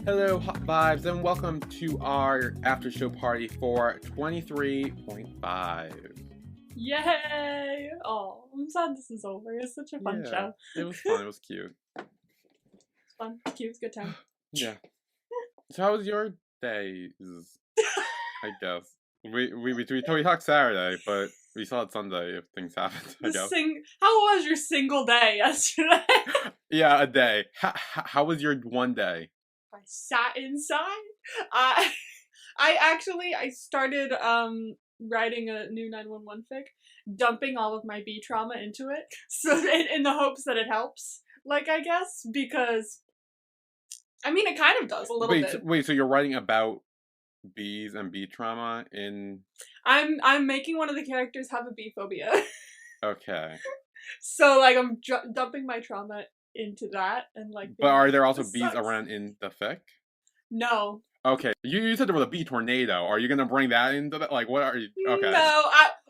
Hello, Hot Vibes, and welcome to our after show party for 23.5. Yay! Oh, I'm sad this is over. It's such a fun show. It was fun. It was cute. It's fun. It's cute. It's a good time. Yeah. So how was your days? I guess we talked Saturday, but we saw it Sunday if things happened. I guess. How was your single day yesterday? Yeah, a day. How was your one day? I sat inside. I started writing a new 911 fic, dumping all of my B trauma into it, so in the hopes that it helps. Like, I guess, because I mean it kind of does a little bit. Wait, so you're writing about bees and bee trauma in... I'm making one of the characters have a bee phobia. Okay. So like I'm dumping my trauma into that and like. But are there also bees around in the fic? No. Okay, you said there was a bee tornado. Are you gonna bring that into that? Like, what are you? Okay. No,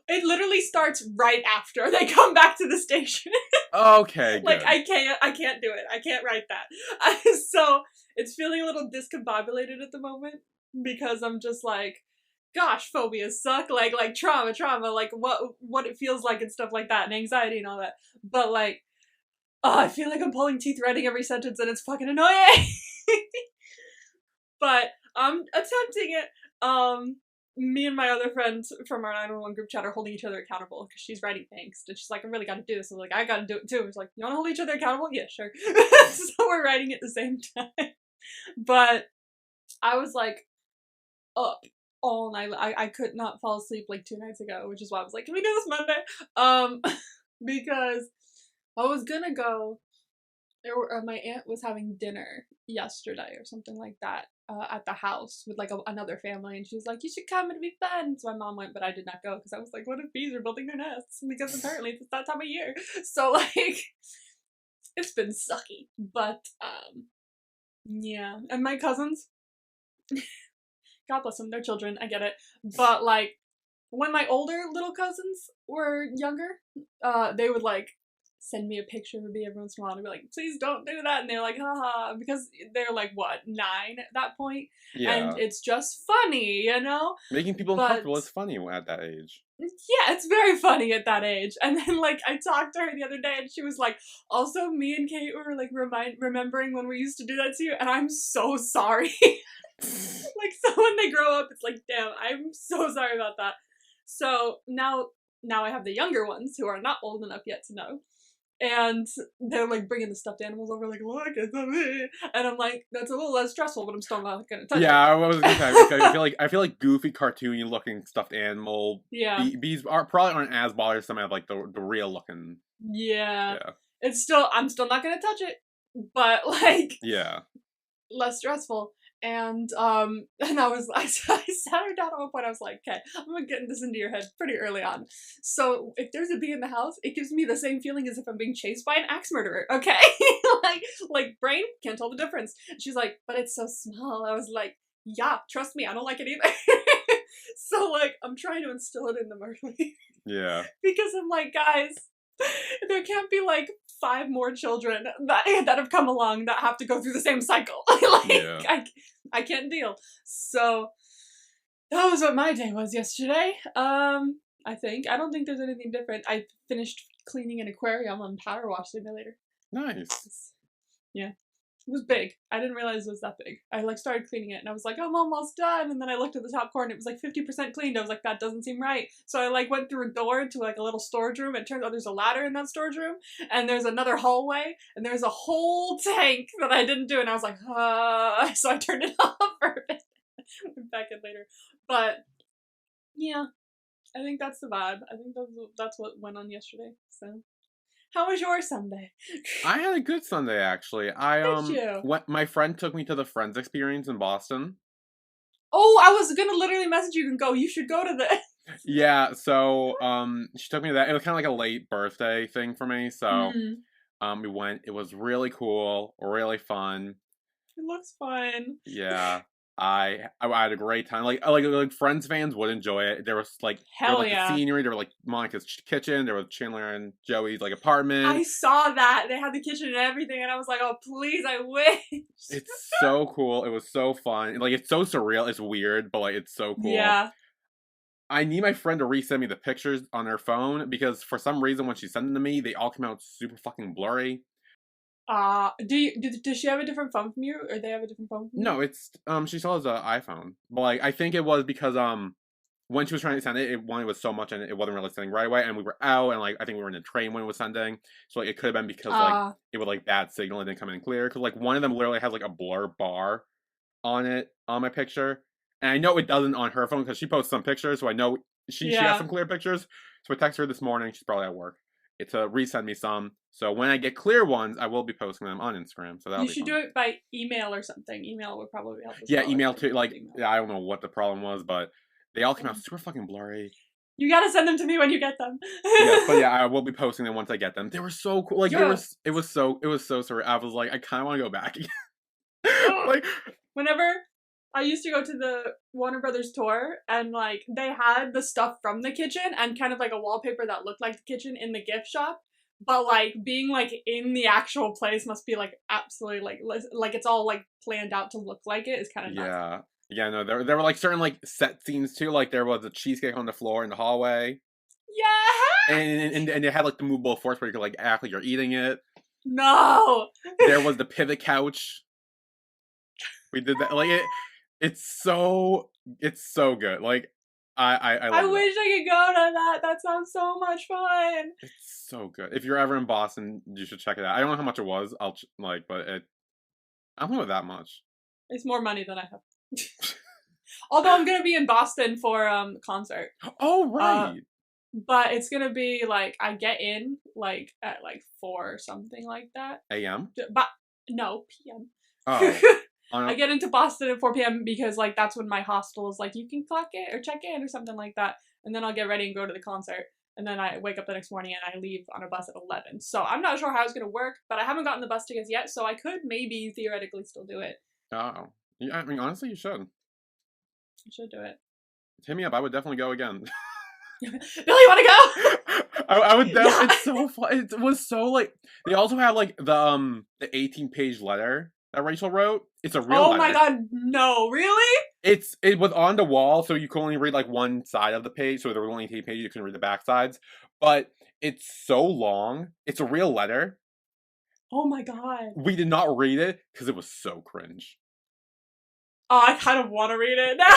it literally starts right after they come back to the station. Okay. Like good. I can't do it. I can't write that. So it's feeling a little discombobulated at the moment because I'm just like, gosh, phobias suck. Like trauma, like what it feels like and stuff like that, and anxiety and all that. But like, I feel like I'm pulling teeth writing every sentence, and it's fucking annoying. But I'm attempting it. Me and my other friend from our 911 group chat are holding each other accountable because she's writing angst, and she's like, I really gotta do this. I'm like, I gotta do it too. It's like, you wanna hold each other accountable? Yeah, sure. So we're writing at the same time. But I was like up all night. I could not fall asleep like 2 nights ago, which is why I was like, can we do this Monday? Because I was gonna go. My aunt was having dinner yesterday or something like that at the house with like another family, and she was like, you should come, it'd be fun. So my mom went, but I did not go because I was like, what if bees are building their nests? Because apparently it's that time of year. So like, it's been sucky. But yeah. And my cousins, God bless them, they're children, I get it. But like, when my older little cousins were younger, they would like send me a picture of a bee every once in a while and be like, please don't do that. And they're like, haha, because they're like, what, 9 at that point? Yeah. And it's just funny, you know? Making people uncomfortable is funny at that age. Yeah, it's very funny at that age. And then, like, I talked to her the other day and she was like, also, me and Kate were, like, remembering when we used to do that to you, and I'm so sorry. Like, so when they grow up, it's like, damn, I'm so sorry about that. So now I have the younger ones who are not old enough yet to know. And they're like bringing the stuffed animals over, like, look, it's a bee. And I'm like, that's a little less stressful, but I'm still not gonna touch it. Yeah, I was gonna say, I feel like goofy, cartoony looking stuffed animal. Yeah. Bees aren't as bothersome as like the real looking. Yeah. It's still, I'm still not gonna touch it, but like, yeah, less stressful. And I sat her down at one point. I was like, okay, I'm gonna get this into your head pretty early on. So if there's a bee in the house, it gives me the same feeling as if I'm being chased by an axe murderer. Okay, like brain can't tell the difference. And she's like, but it's so small. I was like, yeah, trust me, I don't like it either. So like, I'm trying to instill it in them early. Yeah. Because I'm like, guys, there can't be like 5 more children that have come along that have to go through the same cycle. Like, yeah. I can't deal. So that was what my day was yesterday. I don't think there's anything different. I finished cleaning an aquarium on Power Wash Simulator. Nice. Yeah. It was big. I didn't realize it was that big. I like started cleaning it and I was like, I'm almost done. And then I looked at the top corner and it was like 50% cleaned. I was like, that doesn't seem right. So I like went through a door to like a little storage room. It turns out there's a ladder in that storage room and there's another hallway and there's a whole tank that I didn't do. And I was like, so I turned it off for a bit. Went back in later. But yeah, I think that's the vibe. I think that's what went on yesterday. So. How was your Sunday? I had a good Sunday, actually. My friend took me to the Friends Experience in Boston. Oh, I was gonna literally message you and go, you should go to this. Yeah, so, she took me to that. It was kind of like a late birthday thing for me, so, we went. It was really cool, really fun. It looks fun. Yeah. I had a great time. Like Friends fans would enjoy it. There was Hell the yeah. scenery. There were like Monica's kitchen. There was Chandler and Joey's like apartment. I saw that. They had the kitchen and everything, and I was like, oh, please, I wish. It's so cool. It was so fun. Like, it's so surreal. It's weird, but like, it's so cool. Yeah. I need my friend to resend me the pictures on her phone because for some reason when she sent them to me, they all come out super fucking blurry. Does she have a different phone from you, or they have a different phone from you? No, it's she still has an iPhone, but like I think it was because when she was trying to send it, it was so much and it wasn't really sending right away, and we were out and like I think we were in a train when it was sending, so like it could have been because like it was like bad signal and didn't come in clear because like one of them literally has like a blur bar on it on my picture, and I know it doesn't on her phone because she posts some pictures, so I know she has some clear pictures. So I texted her this morning. She's probably at work. It's to resend me some. So when I get clear ones, I will be posting them on Instagram. So you should do it by email or something. Email would probably help. Yeah, email too. Like, yeah, I don't know what the problem was, but they all came out super fucking blurry. You gotta send them to me when you get them. Yeah, but yeah, I will be posting them once I get them. They were so cool. Like, it was so surreal. I was like, I kind of want to go back again. Like, whenever I used to go to the Warner Brothers tour, and like they had the stuff from the kitchen and kind of like a wallpaper that looked like the kitchen in the gift shop, but like being like in the actual place must be like absolutely like it's all like planned out to look like it is kind of nuts. Yeah, no, there were like certain like set scenes too. Like there was a cheesecake on the floor in the hallway. Yeah. And they had like the movable forks where you could like act like you're eating it. No. There was the pivot couch. We did that. Like it's so good. Like I wish I could go to that. That sounds so much fun. It's so good. If you're ever in Boston, you should check it out. I don't know how much it was. But I don't know that much. It's more money than I have. Although I'm gonna be in Boston for concert. Oh right. But it's gonna be like I get in like at like 4 or something like that. AM? But no, PM. Oh. I get into Boston at 4 p.m. because like that's when my hostel is like you can clock it or check in or something like that, and then I'll get ready and go to the concert, and then I wake up the next morning and I leave on a bus at 11. So I'm not sure how it's gonna work, but I haven't gotten the bus tickets yet, so I could maybe theoretically still do it. Oh, yeah, I mean honestly, you should. I should do it. Hit me up. I would definitely go again. Billy, you want to go? I would definitely. Yeah. It's so fun. It was so like they also have like the 18-page letter that Rachel wrote. It's a real letter. Oh my god, no, really? It was on the wall, so you could only read like one side of the page. So there were only 18 pages, you couldn't read the back sides. But it's so long. It's a real letter. Oh my god. We did not read it because it was so cringe. Oh, I kind of want to read it now.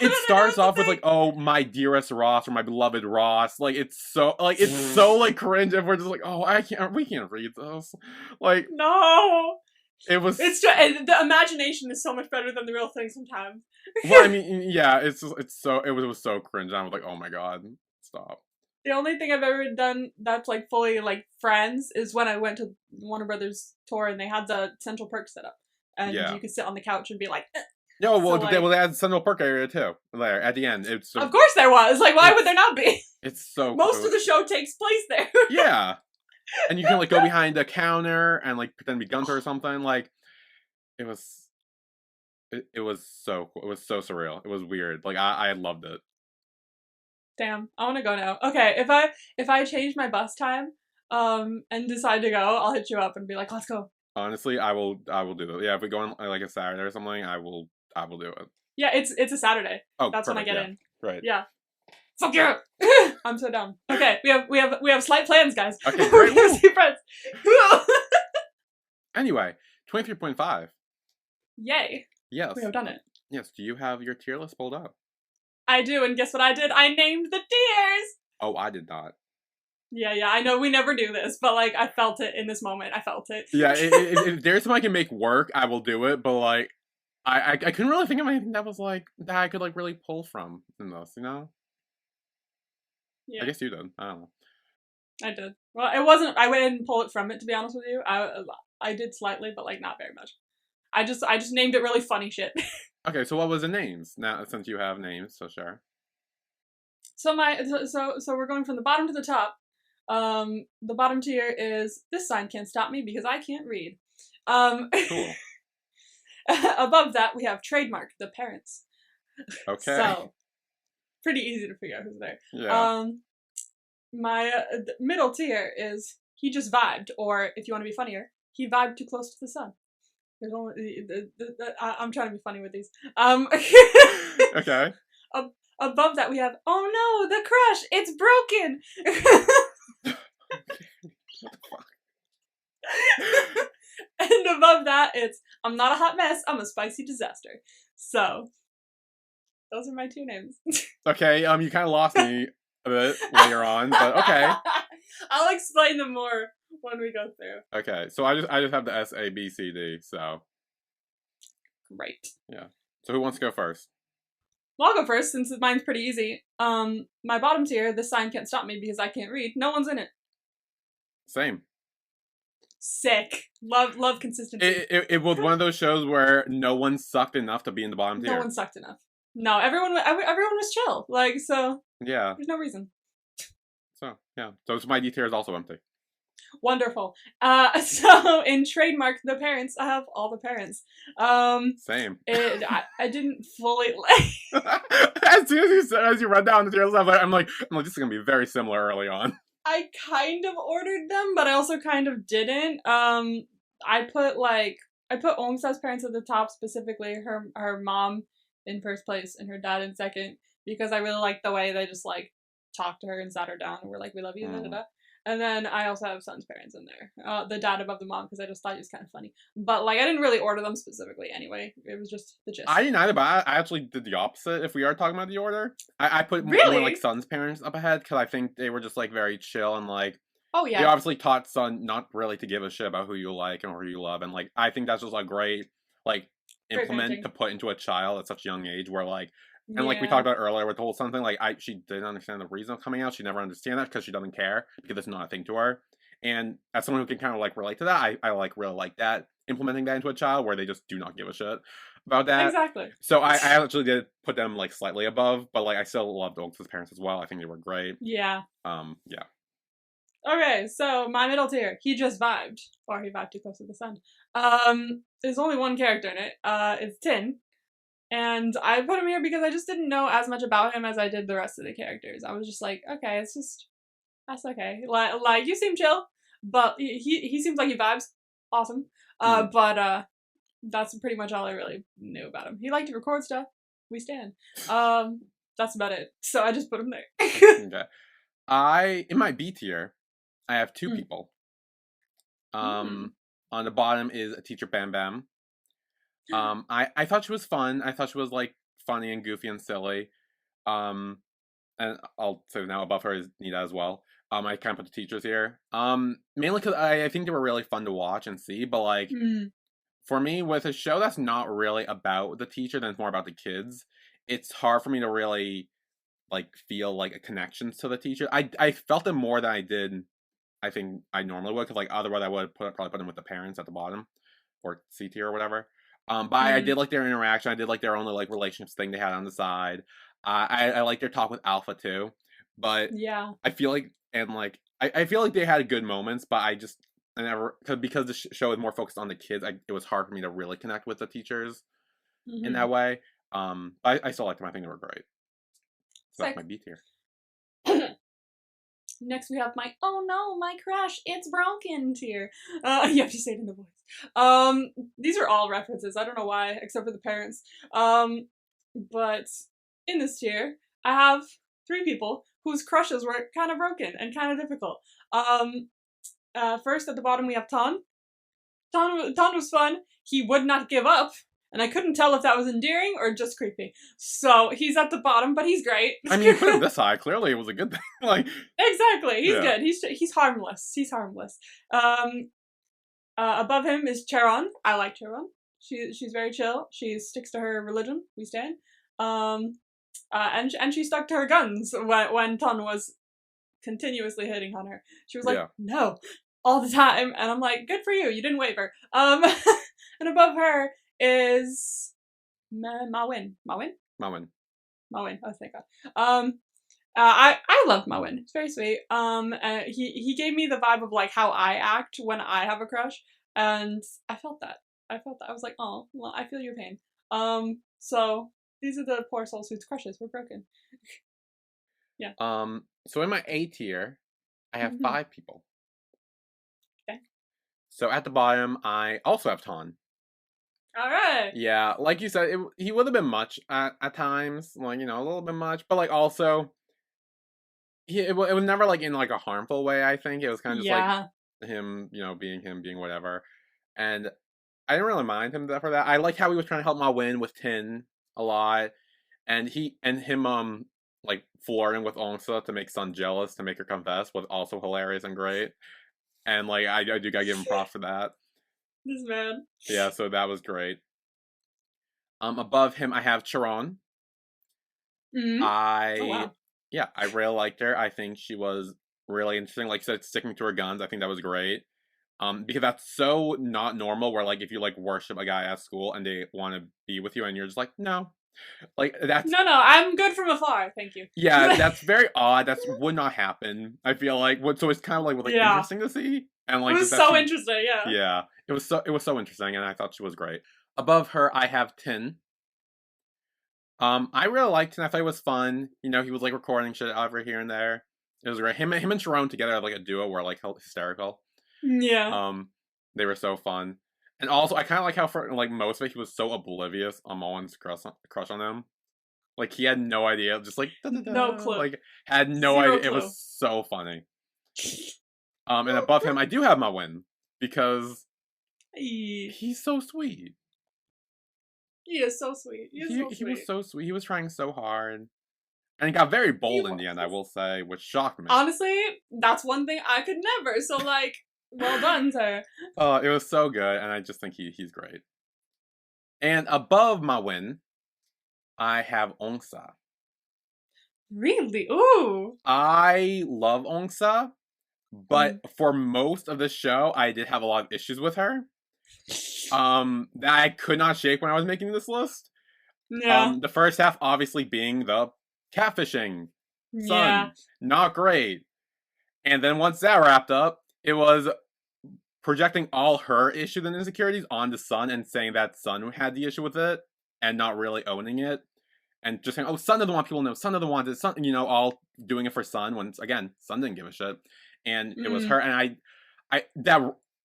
It starts off with like, "Oh, my dearest Ross" or "My beloved Ross." Like it's so like cringe, and we're just like, "Oh, we can't read this." Like no. It was. It's just, the imagination is so much better than the real thing sometimes. Well, I mean, yeah, it was so cringe. I was like, oh my god, stop. The only thing I've ever done that's like fully like Friends is when I went to Warner Brothers tour and they had the Central Perk set up, and you could sit on the couch and be like. No, well, so they had Central Perk area too. There at the end, it's. Of course there was. Like, why would there not be? It's so. Most of the show takes place there. Yeah. And you can like go behind the counter and like pretend to be Gunther or something. Like it was so cool. It was so surreal. It was weird. Like I loved it. Damn, I want to go now. Okay, if I change my bus time and decide to go, I'll hit you up and be like, let's go. Honestly, I will do it. Yeah, if we go on like a Saturday or something, I will do it. Yeah, it's a Saturday. Oh, that's perfect, when I get in. Right. Yeah. Fuck you! I'm so dumb. Okay, we have slight plans, guys. Okay, We're gonna see friends. Anyway, 23.5. Yay! Yes, we have done it. Yes. Do you have your tier list pulled up? I do, and guess what I did? I named the tiers. Oh, I did not. Yeah. I know we never do this, but like I felt it in this moment. I felt it. Yeah, if there's something I can make work, I will do it. But like, I couldn't really think of anything that was like that I could like really pull from in this, you know. Yeah. I guess you did. I don't know. I did. Well, it wasn't. I didn't pull it from it, to be honest with you. I did slightly, but like not very much. I just named it really funny shit. Okay, so what was the names? Now, since you have names, so sure. So we're going from the bottom to the top. The bottom tier is "This sign can't stop me because I can't read." Cool. Above that, we have trademark, the parents. Okay. So, pretty easy to figure out who's there. Yeah. My middle tier is he just vibed, or if you want to be funnier, he vibed too close to the sun. There's only I'm trying to be funny with these. Okay. Above that we have, oh no, the crush, it's broken. What the fuck? And above that, it's I'm not a hot mess, I'm a spicy disaster. So, those are my 2 names. Okay, you kind of lost me a bit later on, but okay. I'll explain them more when we go through. Okay, so I just have the S, A, B, C, D, so. Great. Yeah. So who wants to go first? Well, I'll go first since mine's pretty easy. My bottom tier, this sign can't stop me because I can't read. No one's in it. Same. Sick. Love consistency. It was one of those shows where no one sucked enough to be in the bottom tier. No one sucked enough. No, everyone was chill. Like, so. Yeah. There's no reason. So, yeah. So my D tier is also empty. Wonderful. So in trademark the parents, I have all the parents. Same. I didn't fully As soon as you read down the tier stuff, I'm like, this is gonna be very similar early on. I kind of ordered them, but I also kind of didn't. I put Ongsa's parents at the top, specifically her mom in first place and her dad in second, because I really liked the way they just like talked to her and sat her down and were like, we love you, da da da. And then I also have Sun's parents in there. The dad above the mom, because I just thought he was kind of funny. But, like, I didn't really order them specifically anyway. It was just the gist. I didn't either, but I actually did the opposite, if we are talking about the order. I put more, like, Sun's parents up ahead, because I think they were just, like, very chill and, like... Oh, yeah. They obviously taught Sun not really to give a shit about who you like and who you love. And, like, I think that's just, like, great, like, implement to put into a child at such a young age where, like... And like we talked about earlier with the whole Sun thing, like she didn't understand the reason of coming out. She never understand that because she doesn't care because it's not a thing to her. And as someone who can kind of like relate to that, I like really like that implementing that into a child where they just do not give a shit about that. Exactly. So I actually did put them like slightly above, but like I still loved Oaks' parents as well. I think they were great. Yeah. Yeah. Okay, so my middle tier, he just vibed, or he vibed too close to the sun. There's only one character in it. It's Tin. And I put him here because I just didn't know as much about him as I did the rest of the characters. I was just like, okay, that's okay. Like you seem chill, but he seems like he vibes. Awesome. But that's pretty much all I really knew about him. He liked to record stuff. We stand. That's about it. So I just put him there. Okay. In my B tier, I have 2 people. On the bottom is a teacher Bam Bam. I thought she was fun. I thought she was like funny and goofy and silly. And I'll say now above her is Nita as well. I kind of put the teachers here. Mainly because I think they were really fun to watch and see. But like, for me, with a show that's not really about the teacher, then it's more about the kids. It's hard for me to really like feel like a connection to the teacher. I felt them more than I did. I think I normally would, because like otherwise I would probably put them with the parents at the bottom, or C tier or whatever. But I did like their interaction. I did like their own like relationships thing they had on the side. I like their talk with Alpha too. But yeah, I feel like I feel like they had good moments, but I never because the show is more focused on the kids. It was hard for me to really connect with the teachers in that way. But I still liked them. I think they were great. So that's my B tier. Next we have my oh no, my crush, it's broken tier. You have to say it in the voice. These are all references. I don't know why, except for the parents. But in this tier, I have 3 people whose crushes were kind of broken and kind of difficult. First at the bottom we have Ton. Ton was fun. He would not give up. And I couldn't tell if that was endearing or just creepy. So he's at the bottom, but he's great. I mean, put him this high. Clearly, it was a good thing. Like exactly, he's good. He's harmless. He's harmless. Above him is Charon. I like Charon. She's very chill. She sticks to her religion. We stand. And she stuck to her guns when Ton was continuously hitting on her. She was like, no, all the time. And I'm like, good for you. You didn't waver. And above her is Mawin. Oh, thank God. I love Mawin. It's very sweet. He gave me the vibe of like how I act when I have a crush, and I felt that. I felt that. I was like, oh, well, I feel your pain. So these are the poor soul suits crushes. We're broken. Yeah. So in my A tier, I have 5 people. Okay. So at the bottom, I also have Ton. All right. Yeah, like you said, he would have been much at times, like, a little bit much, but like also, it was never like in like a harmful way. I think it was kind of just like him, being whatever, and I didn't really mind him for that. I like how he was trying to help Ma Win with Tin a lot, and him like flirting with Onsa to make Sun jealous to make her confess was also hilarious and great, and like I do gotta give him props for that. This man. Yeah, so that was great. Above him, I have Chiron. Mm-hmm. I Oh, wow. Yeah, I really liked her. I think she was really interesting. Like you said, sticking to her guns. I think that was great. Because that's so not normal. Where like if you like worship a guy at school and they want to be with you, and you're just like, no, like that's No, I'm good from afar. Thank you. yeah, that's very odd. That would not happen. I feel like so it's kind of like interesting to see, and like it was so interesting. Yeah. Yeah, it was so interesting, and I thought she was great. Above her, I have Tin. I really liked Tin. I thought it was fun. He was like recording shit over here and there. It was great. Him and Sharon together like a duo were like hysterical. Yeah. They were so fun. And also, I kind of like how for like most of it, he was so oblivious on Mullen's crush on him. Like he had no idea, just like no clue. Like had no Zero idea. clue. It was so funny. And above him, I do have my win because he's so sweet. He is so sweet. He was so sweet. He was trying so hard. And he got very bold in the end, I will say, which shocked me. Honestly, that's one thing I could never. So, like, well done, sir. Oh, it was so good, and I just think he's great. And above my win, I have Ongsa. Really? Ooh. I love Ongsa, but for most of the show, I did have a lot of issues with her. That I could not shake when I was making this list. Yeah. The first half obviously being the catfishing. Sun. Not great. And then once that wrapped up, it was projecting all her issues and insecurities onto Sun and saying that Sun had the issue with it and not really owning it. And just saying, oh, Sun doesn't want people to know. Sun doesn't want it. Sun, all doing it for Sun when, again, Sun didn't give a shit. And it was her. And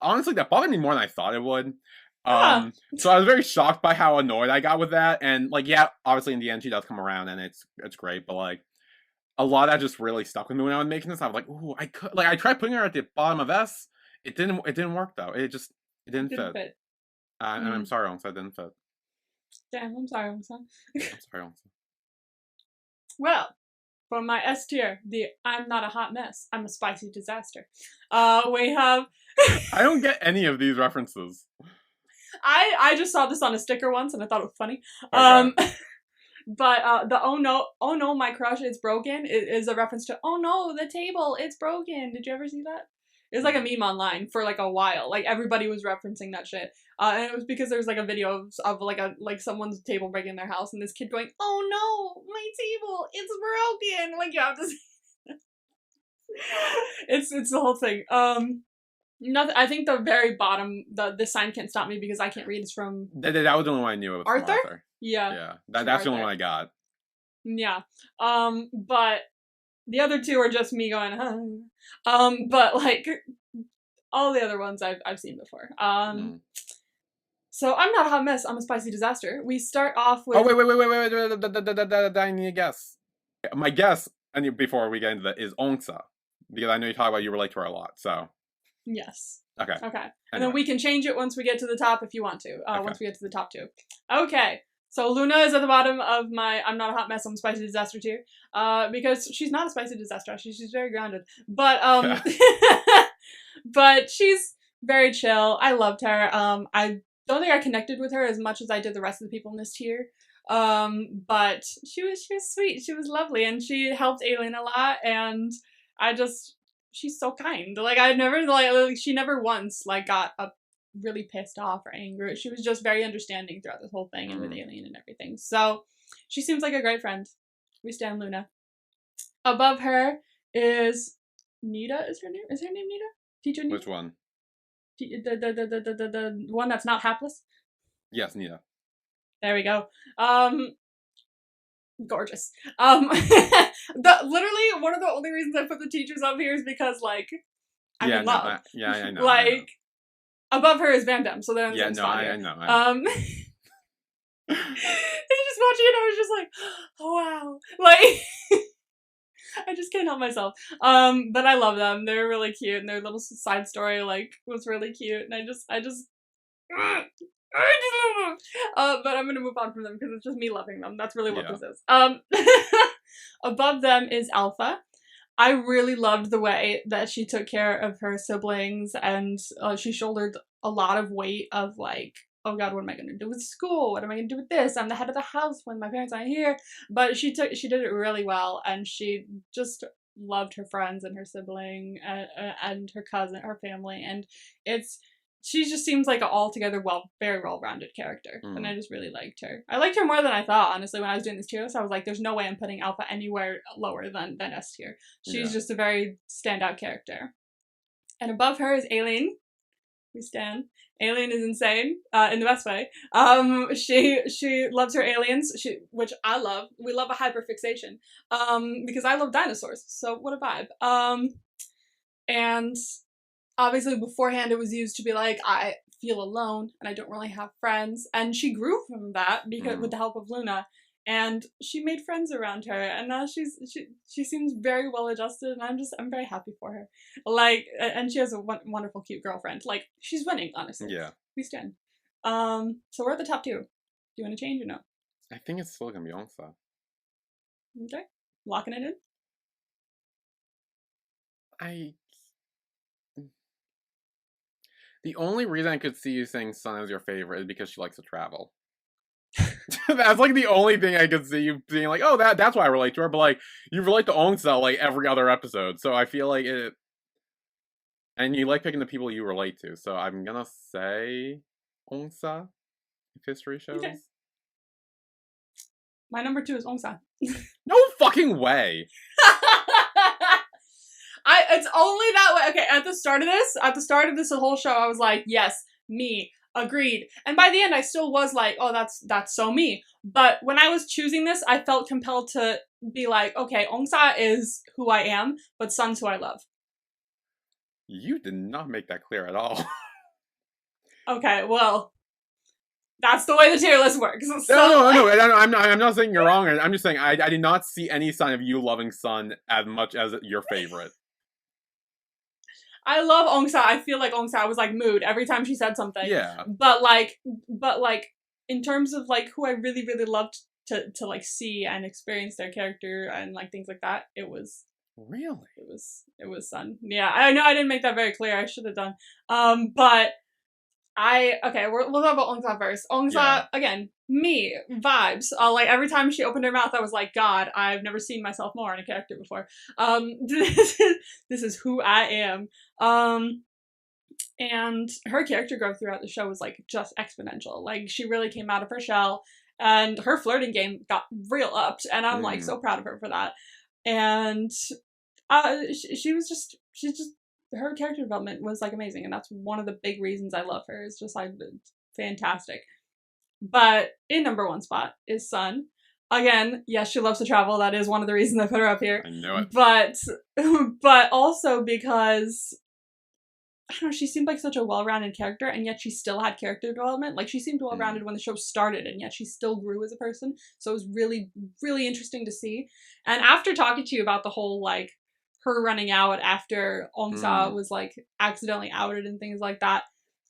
honestly, that bothered me more than I thought it would. So I was very shocked by how annoyed I got with that. And, like, yeah, obviously in the end she does come around and it's great. But, like, a lot of that just really stuck with me when I was making this. I was like, ooh, I tried putting her at the bottom of S. It didn't work though. It didn't fit. And I'm sorry, Ongsa, it didn't fit. Damn, I'm sorry, Ongsa. I'm sorry, Ongsa. Well, for my S tier, I'm not a hot mess, I'm a spicy disaster. We have I don't get any of these references. I just saw this on a sticker once and I thought it was funny. Okay. But the oh no, my crush, it's broken is a reference to, oh no, the table, it's broken. Did you ever see that? It was like a meme online for like a while. Like everybody was referencing that shit. And it was because there's like a video of like someone's table breaking in their house and this kid going, oh no, my table, it's broken. Like you have to see it's the whole thing. Nothing. I think the very bottom, the sign can't stop me because I can't read, is from that was the only one I knew. It was Arthur? Arthur. Yeah. That's the only one I got. Yeah. But the other two are just me going, but like all the other ones I've seen before. So I'm not a hot mess, I'm a spicy disaster. We start off with... Oh, wait, I need a guess. My guess, and before we get into that, is Ongsa. Because I know you talk about you relate to her a lot, so... Yes. Okay. And then we can change it once we get to the top if you want to. Once we get to the top two. Okay. So Luna is at the bottom of my I'm not a hot mess, I'm a spicy disaster tier. Because she's not a spicy disaster, actually. She's very grounded. But, but she's very chill. I loved her. I don't think I connected with her as much as I did the rest of the people in this tier. But she was sweet. She was lovely. And she helped Aileen a lot. And she's so kind. Like, I never, she never once, got really pissed off or angry. She was just very understanding throughout this whole thing and with Aileen and everything. So, she seems like a great friend. We stand Luna. Above her is Nita. Is her name Nita? Teacher Nita? Which one? The one that's not hapless. Yes, Nina. There we go. Gorgeous. Literally one of the only reasons I put the teachers up here is because, like, I'm in love. I know. Like, above her is Van Damme, so they're on the same spot I here. know. And just watching it, I was just like, oh wow. Like, I just can't help myself. But I love them. They're really cute, and their little side story, like, was really cute, and I just love them. But I'm gonna move on from them because it's just me loving them. That's really what this is. Above them is Alpha. I really loved the way that she took care of her siblings, and she shouldered a lot of weight of, like, oh god, what am I gonna do with school? What am I gonna do with this? I'm the head of the house when my parents aren't here. But she did it really well, and she just loved her friends and her sibling and her cousin, her family, and she just seems like an altogether very well-rounded character, and I just really liked her. I liked her more than I thought, honestly, when I was doing this tier list. I was like, there's no way I'm putting Alpha anywhere lower than S tier. She's just a very standout character. And above her is Aileen. We stand. Aileen is insane, in the best way. She loves her aliens, which I love. We love a hyperfixation, because I love dinosaurs, so what a vibe. And obviously beforehand it was used to be like, I feel alone and I don't really have friends, and she grew from that because with the help of Luna, and she made friends around her, and now she seems very well adjusted, and I'm very happy for her. Like, and she has a wonderful cute girlfriend. Like, she's winning, honestly. Yeah. We stand. So we're at the top 2. Do you want to change or no? I think it's still gonna be Onsa. Okay. Locking it in? The only reason I could see you saying Sun as your favorite is because she likes to travel. That's like the only thing I could see you being like, oh, that's why I relate to her. But like, you relate to Onsa like every other episode, so I feel like it. And you like picking the people you relate to, so I'm gonna say Onsa, if history shows. Okay. My number 2 is Onsa. No fucking way. It's only that way. Okay, at the start of this whole show, I was like, yes, me, agreed. And by the end, I still was like, oh, that's so me. But when I was choosing this, I felt compelled to be like, okay, Onsa is who I am, but Sun's who I love. You did not make that clear at all. Okay, well, that's the way the tier list works. So, no, I'm not saying you're wrong. I'm just saying I did not see any sign of you loving Sun as much as your favorite. I love Onsa. I feel like Onsa was like mood every time she said something. Yeah. But like in terms of like who I really, really loved to like see and experience their character and like things like that, it was really it was Sun. Yeah, I know I didn't make that very clear. I should have done. But we'll talk about Onsa first. Onsa, again, me, vibes. Like, every time she opened her mouth, I was like, God, I've never seen myself more in a character before. This is who I am. And her character growth throughout the show was, like, just exponential. Like, she really came out of her shell, and her flirting game got real upped, and I'm, like, so proud of her for that. And she's just her character development was like amazing, and that's one of the big reasons I love her. It's just like fantastic. But in number 1 spot is Sun. Again, yes, she loves to travel. That is one of the reasons I put her up here. I know it. But also because I don't know, she seemed like such a well-rounded character, and yet she still had character development. Like, she seemed well-rounded when the show started, and yet she still grew as a person. So it was really, really interesting to see. And after talking to you about the whole like her running out after Onsa was like accidentally outed and things like that,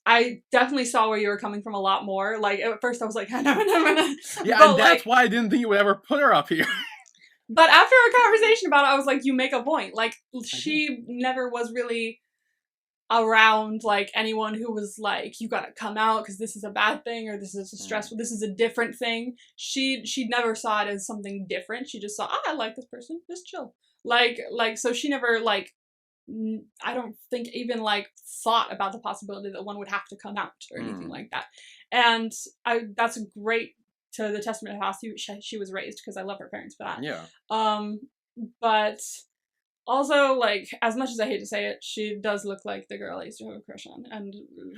I definitely saw where you were coming from a lot more. Like, at first I was like, no. Yeah, but and that's why I didn't think you would ever put her up here. But after our conversation about it, I was like, you make a point. Like, she never was really around like anyone who was like, you gotta come out because this is a bad thing, or this is a stressful, this is a different thing. She never saw it as something different. She just saw, I like this person, just chill. Like, so she never, like, I don't think even, like, thought about the possibility that one would have to come out or anything like that. And that's great to the testament of how she was raised, because I love her parents for that. Yeah. But Also, like, as much as I hate to say it, she does look like the girl I used to have a crush on. And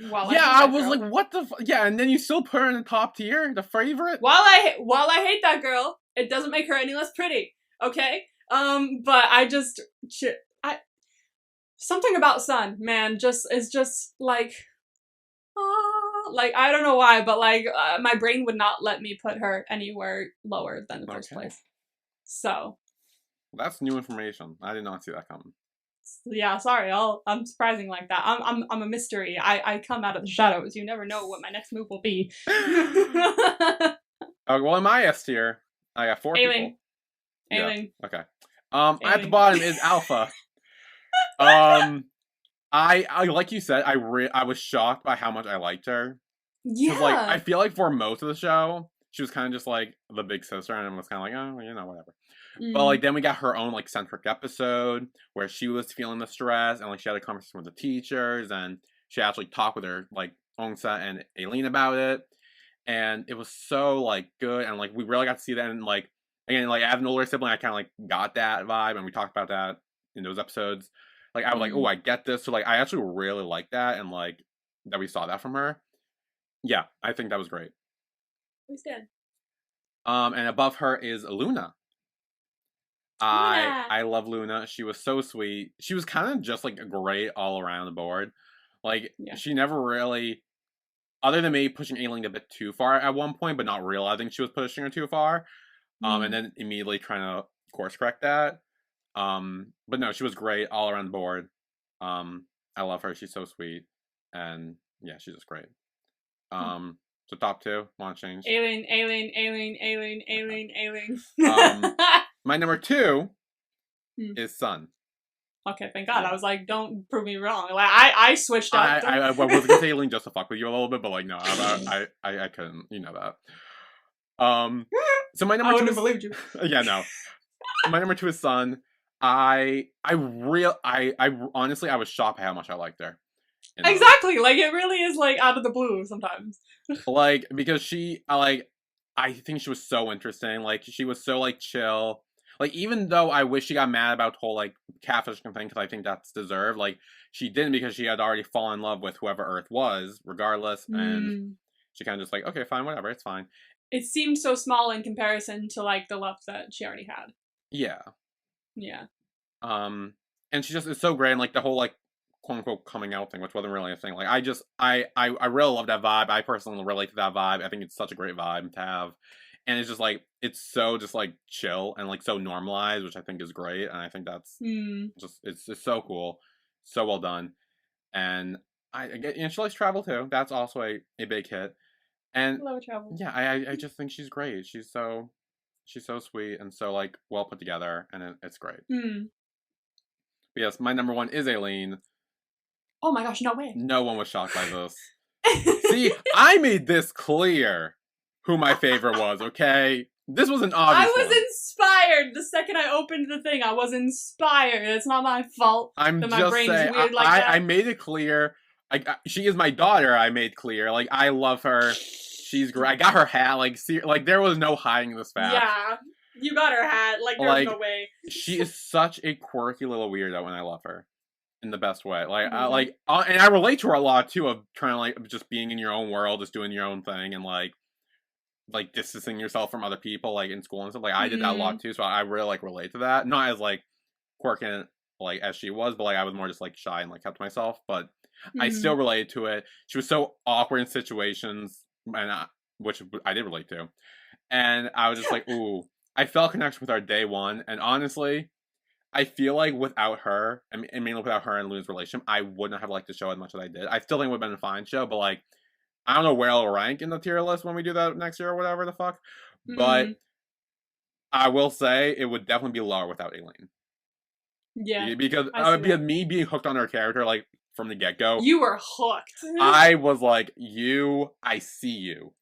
while Yeah, I I hate that was girl, like, what the yeah, and then you still put her in the top tier, the favorite? while I hate that girl, it doesn't make her any less pretty. Okay? But I just something about Sun, man, is just like like I don't know why, but like my brain would not let me put her anywhere lower than the first place. So that's new information. I did not see that coming. yeah, sorry, I'm surprising like that. I'm a mystery. I come out of the shadows. You never know what my next move will be. Well, in my S tier, I got 4 Ailing. people. Ailing. Yeah. Okay. At the bottom is Alpha. I like you said, I was shocked by how much I liked her. Yeah. Like, I feel like for most of the show, she was kind of just like the big sister, and I was kind of like, oh, you know, whatever. But like then we got her own like centric episode where she was feeling the stress, and like she had a conversation with the teachers, and she actually talked with her like Ongsa and Aileen about it, and it was so like good, and like we really got to see that, and like again, like as an older sibling, I kind of like got that vibe, and we talked about that in those episodes. Like I was like, oh, I get this. So like I actually really like that, and like that we saw that from her. Yeah, I think that was great. We stand. And above her is Luna. I love Luna. She was so sweet. She was kind of just like great all around the board. Like she never really, other than maybe pushing Aileen a bit too far at one point, but not realizing she was pushing her too far. And then immediately trying to course correct that. But no, she was great all around the board. I love her. She's so sweet, and yeah, she's just great. So top 2, want to change? Aileen. My number 2 is Sun. Okay, thank God. I was like, don't prove me wrong. Like I switched up. I was gonna say Aileen just to fuck with you a little bit, but like no, I couldn't. You know that. So my number 2 wouldn't have believed you. Yeah, no. My number 2 is Sun. I honestly I was shocked by how much I liked her. Exactly, like it really is like out of the blue sometimes. Like because I think she was so interesting. Like she was so like chill. Like even though I wish she got mad about the whole like catfish thing because I think that's deserved. Like she didn't because she had already fallen in love with whoever Earth was, regardless, and she kind of just like okay, fine, whatever, it's fine. It seemed so small in comparison to like the love that she already had. Yeah. Yeah. And she just is so great, and like the whole like quote unquote coming out thing, which wasn't really a thing. Like I really love that vibe. I personally relate to that vibe. I think it's such a great vibe to have. And it's just like it's so just like chill and like so normalized, which I think is great. And I think that's just it's so cool. So well done. And and she likes travel too. That's also a big hit. And I love travel. Yeah, I just think she's great. She's so sweet and so like well put together, and it's great. But yes, my number 1 is Aileen. Oh my gosh, no way. No one was shocked by this. See, I made this clear who my favorite was, okay? This was an obvious I was inspired the second I opened the thing. I was inspired. It's not my fault I'm that just my brain saying, is weird like that. I made it clear. She is my daughter, I made clear. Like, I love her. She's great. I got her hat. Like there was no hiding this fact. Yeah, you got her hat. Like, there's no way. She is such a quirky little weirdo, and I love her. In the best way. Like, and I relate to her a lot, too, of trying to, like, just being in your own world, just doing your own thing, and, like distancing yourself from other people, like, in school and stuff. Like, I did that a lot, too, so I really, like, relate to that. Not as, like, quirky, like, as she was, but, like, I was more just, like, shy and, like, kept to myself, but I still related to it. She was so awkward in situations, and which I did relate to. And I was just like, ooh. I felt a connection with her day one, and honestly, I feel like without her, and mainly without her and Luna's relationship, I wouldn't have liked the show as much as I did. I still think it would have been a fine show, but like, I don't know where it'll rank in the tier list when we do that next year or whatever the fuck. But I will say it would definitely be lower without Aileen. Yeah. Because me being hooked on her character, like, from the get-go. You were hooked. I was like, I see you.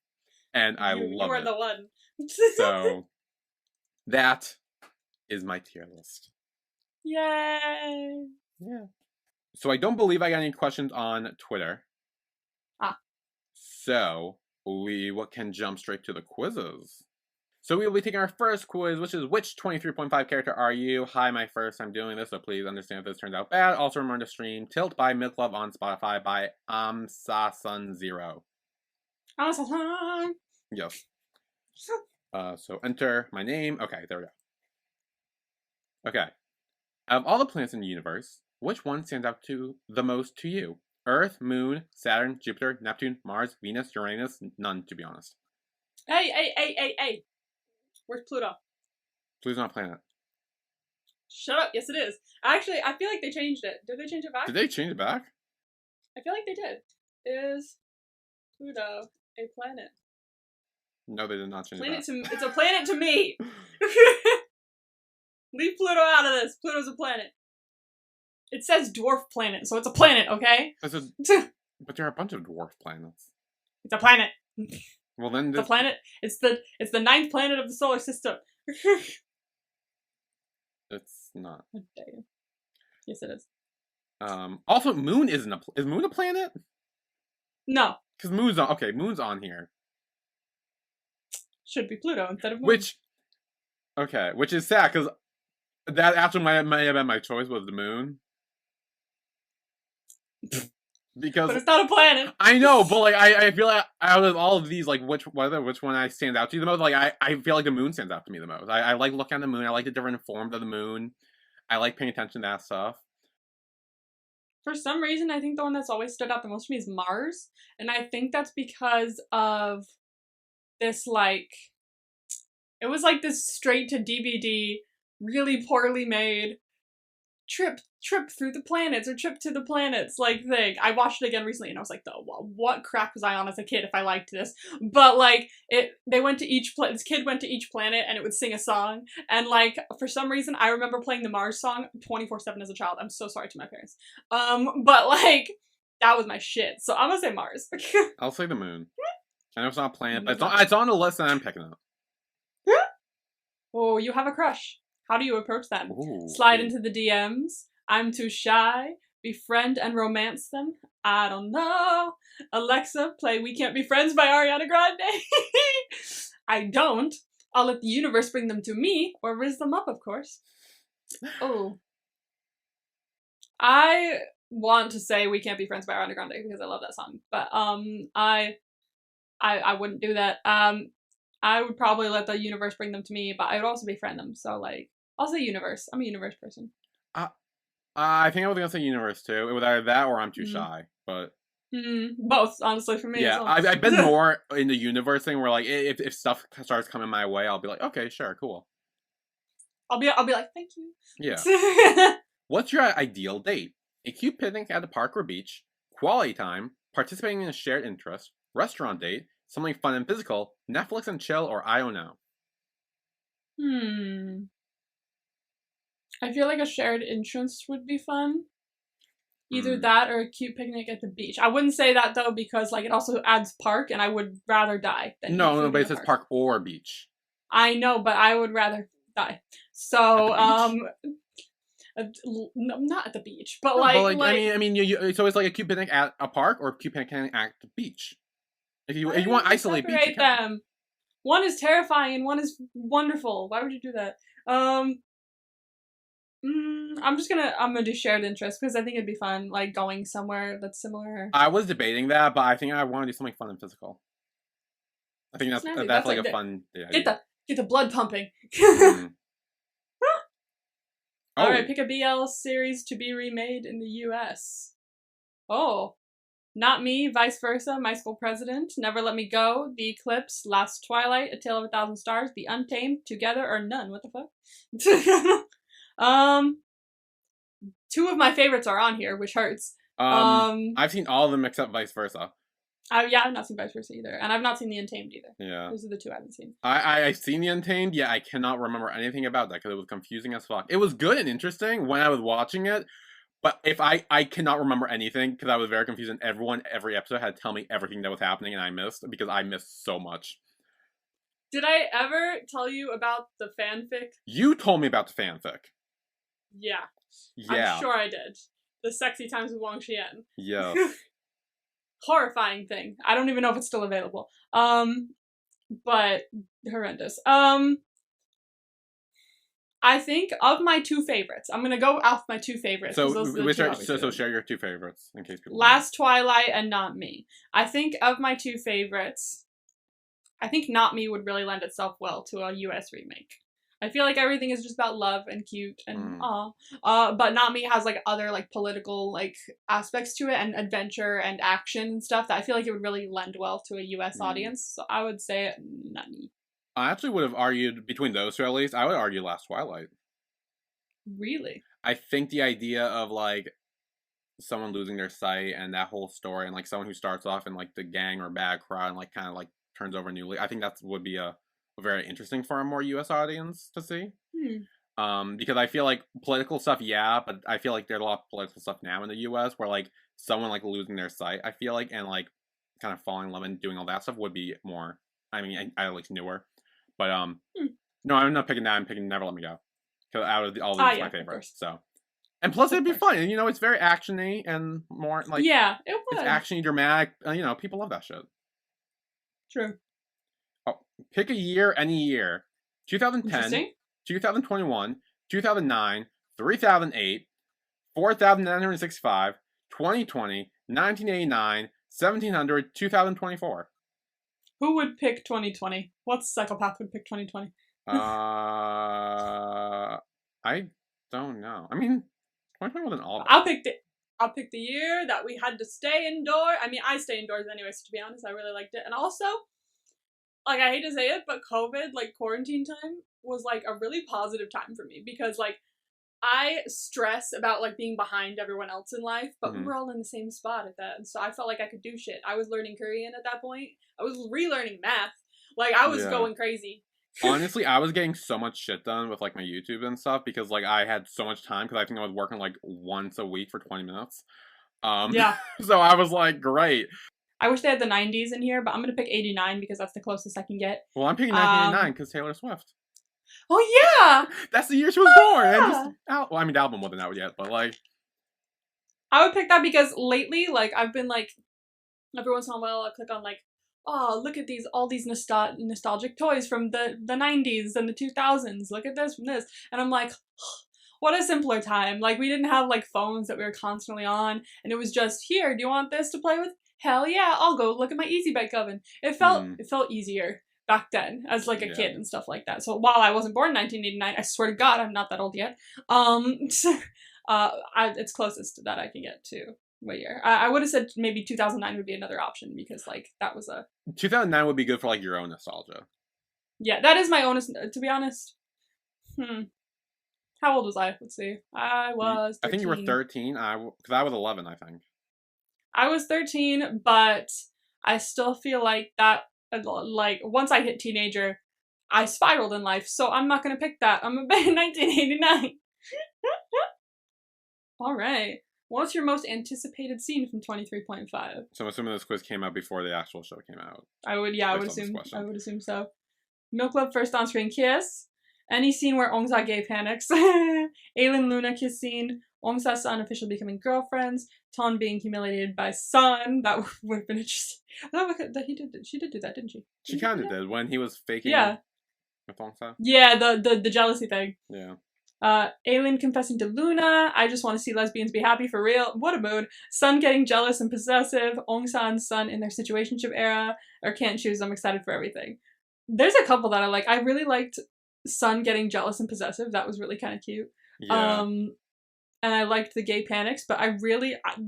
And I love it. You were the one. So, that is my tier list. Yay! Yeah. So I don't believe I got any questions on Twitter. So we can jump straight to the quizzes. So we will be taking our first quiz, which is which 23.5 character are you? Hi, my first time doing this, so please understand if this turns out bad. Also remember to stream Tilt by Milk Love on Spotify by Amsasun0. Yes. So enter my name. Okay, there we go. Okay. Out of all the planets in the universe, which one stands out to the most to you? Earth, Moon, Saturn, Jupiter, Neptune, Mars, Venus, Uranus? None, to be honest. Hey. Where's Pluto? Pluto's not a planet. Shut up. Yes, it is. Actually, I feel like they changed it. Did they change it back? Did they change it back? I feel like they did. Is Pluto a planet? No, they did not change it back. It's a planet to me. Leave Pluto out of this. Pluto's a planet. It says dwarf planet, so it's a planet, okay? But there are a bunch of dwarf planets. It's a planet. Well, then it's a planet. It's the 9th planet of the solar system. It's not. Yes, it is. Also, Moon is Moon a planet? No. Because Moon's on. Okay, Moon's on here. Should be Pluto instead of Moon. Which is sad because that actually might have been my choice was the Moon. Because but it's not a planet. I know, but like I feel like out of all of these, like which one I stand out to you the most? Like I feel like the Moon stands out to me the most. I like looking at the Moon. I like the different forms of the Moon. I like paying attention to that stuff. For some reason, I think the one that's always stood out the most to me is Mars, and I think that's because of this like. It was like this straight to DVD, really poorly made trip through the planets or trip to the planets like thing. I watched it again recently and I was like, what crap was I on as a kid if I liked this? But like they went to this kid went to each planet and it would sing a song, and like for some reason I remember playing the Mars song 24/7 as a child. I'm so sorry to my parents. But like that was my shit. So I'm gonna say Mars. I'll say the Moon. I know it's not a planet, but it's on the list that I'm picking up. Oh, you have a crush. How do you approach them? Ooh, Slide into the DMs. I'm too shy. Befriend and romance them. I don't know. Alexa, play We Can't Be Friends by Ariana Grande. I don't. I'll let the universe bring them to me, or riz them up, of course. Oh. I want to say We Can't Be Friends by Ariana Grande because I love that song. But I wouldn't do that. I would probably let the universe bring them to me, but I would also befriend them. So like, I'll say universe. I'm a universe person. I think I was gonna say universe too. It was either that or I'm too shy. But both, honestly, for me. Yeah, well. I've been more in the universe thing where like if stuff starts coming my way, I'll be like, okay, sure, cool. I'll be like, thank you. Yeah. What's your ideal date? A cute picnic at the park or beach, quality time, participating in a shared interest, restaurant date, something fun and physical, Netflix and chill, or I don't know. I feel like a shared interest would be fun. Either that or a cute picnic at the beach. I wouldn't say that though because like it also adds park, and I would rather die than no, but it says park or beach. I know, but I would rather die. So not at the beach, but like I mean, so it's like a cute picnic at a park or a cute picnic at the beach. If you want to isolate beach, you can. Them. One is terrifying and one is wonderful. Why would you do that? I'm gonna do shared interest because I think it'd be fun, like going somewhere that's similar. I was debating that, but I think I want to do something fun and physical. I think that's like a fun idea. Get the blood pumping. Oh. Alright, pick a BL series to be remade in the US. Oh. Not Me, Vice Versa, My School President, Never Let Me Go, The Eclipse, Last Twilight, A Tale of a Thousand Stars, The Untamed, Together or None. What the fuck? Two of my favorites are on here, which hurts. I've seen all of them except Vice Versa. I've not seen Vice Versa either, and I've not seen The Untamed either. Yeah. Those are the two I haven't seen. I've seen The Untamed, I cannot remember anything about that because it was confusing as fuck. It was good and interesting when I was watching it, but if I cannot remember anything because I was very confused, and every episode had to tell me everything that was happening, and I missed because I missed so much. Did I ever tell you about the fanfic? You told me about the fanfic. Yeah. Yeah. I'm sure I did. The Sexy Times with Wang Xian. Yeah. Horrifying thing. I don't even know if it's still available. but horrendous. I think of my two favorites. I'm gonna go off my two favorites. So so share your two favorites in case people. Last Twilight and Not Me. I think of my two favorites. I think Not Me would really lend itself well to a US remake. I feel like everything is just about love and cute and but Not Me has like other like political like aspects to it and adventure and action and stuff that I feel like it would really lend well to a US audience. So I would say Not Me. I actually would have argued between those two at least. I would argue Last Twilight. Really? I think the idea of like someone losing their sight and that whole story and like someone who starts off in like the gang or bad crowd and like kind of like turns over newly. I think that would be a very interesting for a more US audience to see. Because I feel like political stuff, yeah, but I feel like there's a lot of political stuff now in the US where like someone like losing their sight, I feel like, and like kind of falling in love and doing all that stuff would be more, I mean, I like newer. But no, I'm not picking that. I'm picking Never Let Me Go. Because out of all these, my favorite. So, and plus it'd be fun. And, you know, it's very actiony and more like it would. It's actiony, dramatic. You know, people love that shit. True. Oh, pick a year, any year. 2010, 2021, 2009, 3008, 4965, 2020, 1989, 1700, 2024. Who would pick 2020? What psychopath would pick 2020? I don't know. I mean, 2020 wasn't all. I'll pick the year that we had to stay indoors. I mean, I stay indoors anyway, so to be honest, I really liked it. And also, like, I hate to say it, but COVID, like, quarantine time was, like, a really positive time for me because, like, I stress about, like, being behind everyone else in life, but we were all in the same spot at that, and so I felt like I could do shit. I was learning Korean at that point. I was relearning math. Like, I was going crazy. Honestly, I was getting so much shit done with, like, my YouTube and stuff because, like, I had so much time because I think I was working, like, once a week for 20 minutes. So I was like, great. I wish they had the 90s in here, but I'm gonna pick 89 because that's the closest I can get. Well, I'm picking 1989 because Taylor Swift. Oh, yeah! That's the year she was born! Yeah. And just well, I mean, the album wasn't out yet, but, like... I would pick that because lately, like, I've been, like, every once in a while, I'll click on, like, oh, look at all these nostalgic toys from the 90s and the 2000s. Look at this from this. And I'm like, what a simpler time. Like, we didn't have, like, phones that we were constantly on, and it was just, here, do you want this to play with? Hell yeah, I'll go look at my Easy Bake Oven. It felt easier back then as like a kid and stuff like that. So while I wasn't born in 1989, I swear to God, I'm not that old yet. It's closest to that I can get to. What year? I would have said maybe 2009 would be another option because like that was a 2009 would be good for like your own nostalgia. Yeah, that is my own. To be honest, how old was I? Let's see. I was 13. I think you were 13. Because I was 11. I think I was 13, but I still feel like that. Like once I hit teenager, I spiraled in life. So I'm not gonna pick that. I'm gonna pick 1989. All right. What's your most anticipated scene from 23.5? So I'm assuming this quiz came out before the actual show came out. I would assume so. Milk Love first on-screen kiss. Any scene where Ongsa gay panics. Aileen Luna kiss scene. Ongsa Sun officially becoming girlfriends. Ton being humiliated by Sun. That would have been interesting. She did do that, didn't she? She kind of did when he was faking. With Ongsa. Yeah, the jealousy thing. Yeah. Aileen confessing to Luna. I just want to see lesbians be happy for real. What a mood. Sun getting jealous and possessive. Ongsa and Sun in their situationship era. Or can't choose. I'm excited for everything. There's a couple that I like. I really liked Sun getting jealous and possessive. That was really kind of cute. Yeah. And I liked the gay panics, but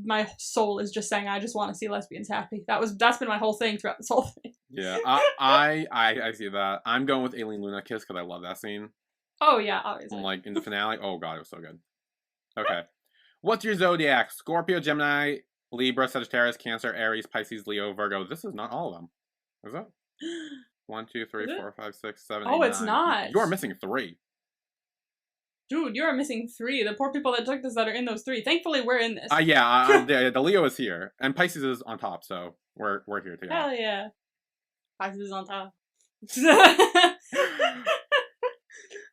my soul is just saying I just want to see lesbians happy. That's been my whole thing throughout this whole thing. Yeah, I see that. I'm going with Aileen Luna kiss because I love that scene. Oh yeah, obviously. Like in the finale, oh god, it was so good. Okay, what's your zodiac? Scorpio, Gemini, Libra, Sagittarius, Cancer, Aries, Pisces, Leo, Virgo. This is not all of them. Is it? 1, 2, 3, 4, 5, 6, 7, 8, 9. It's not. You are missing 3. Dude, you are missing 3. The poor people that took this that are in those 3. Thankfully, we're in this. The Leo is here, and Pisces is on top, so we're here together. Hell yeah, Pisces is on top.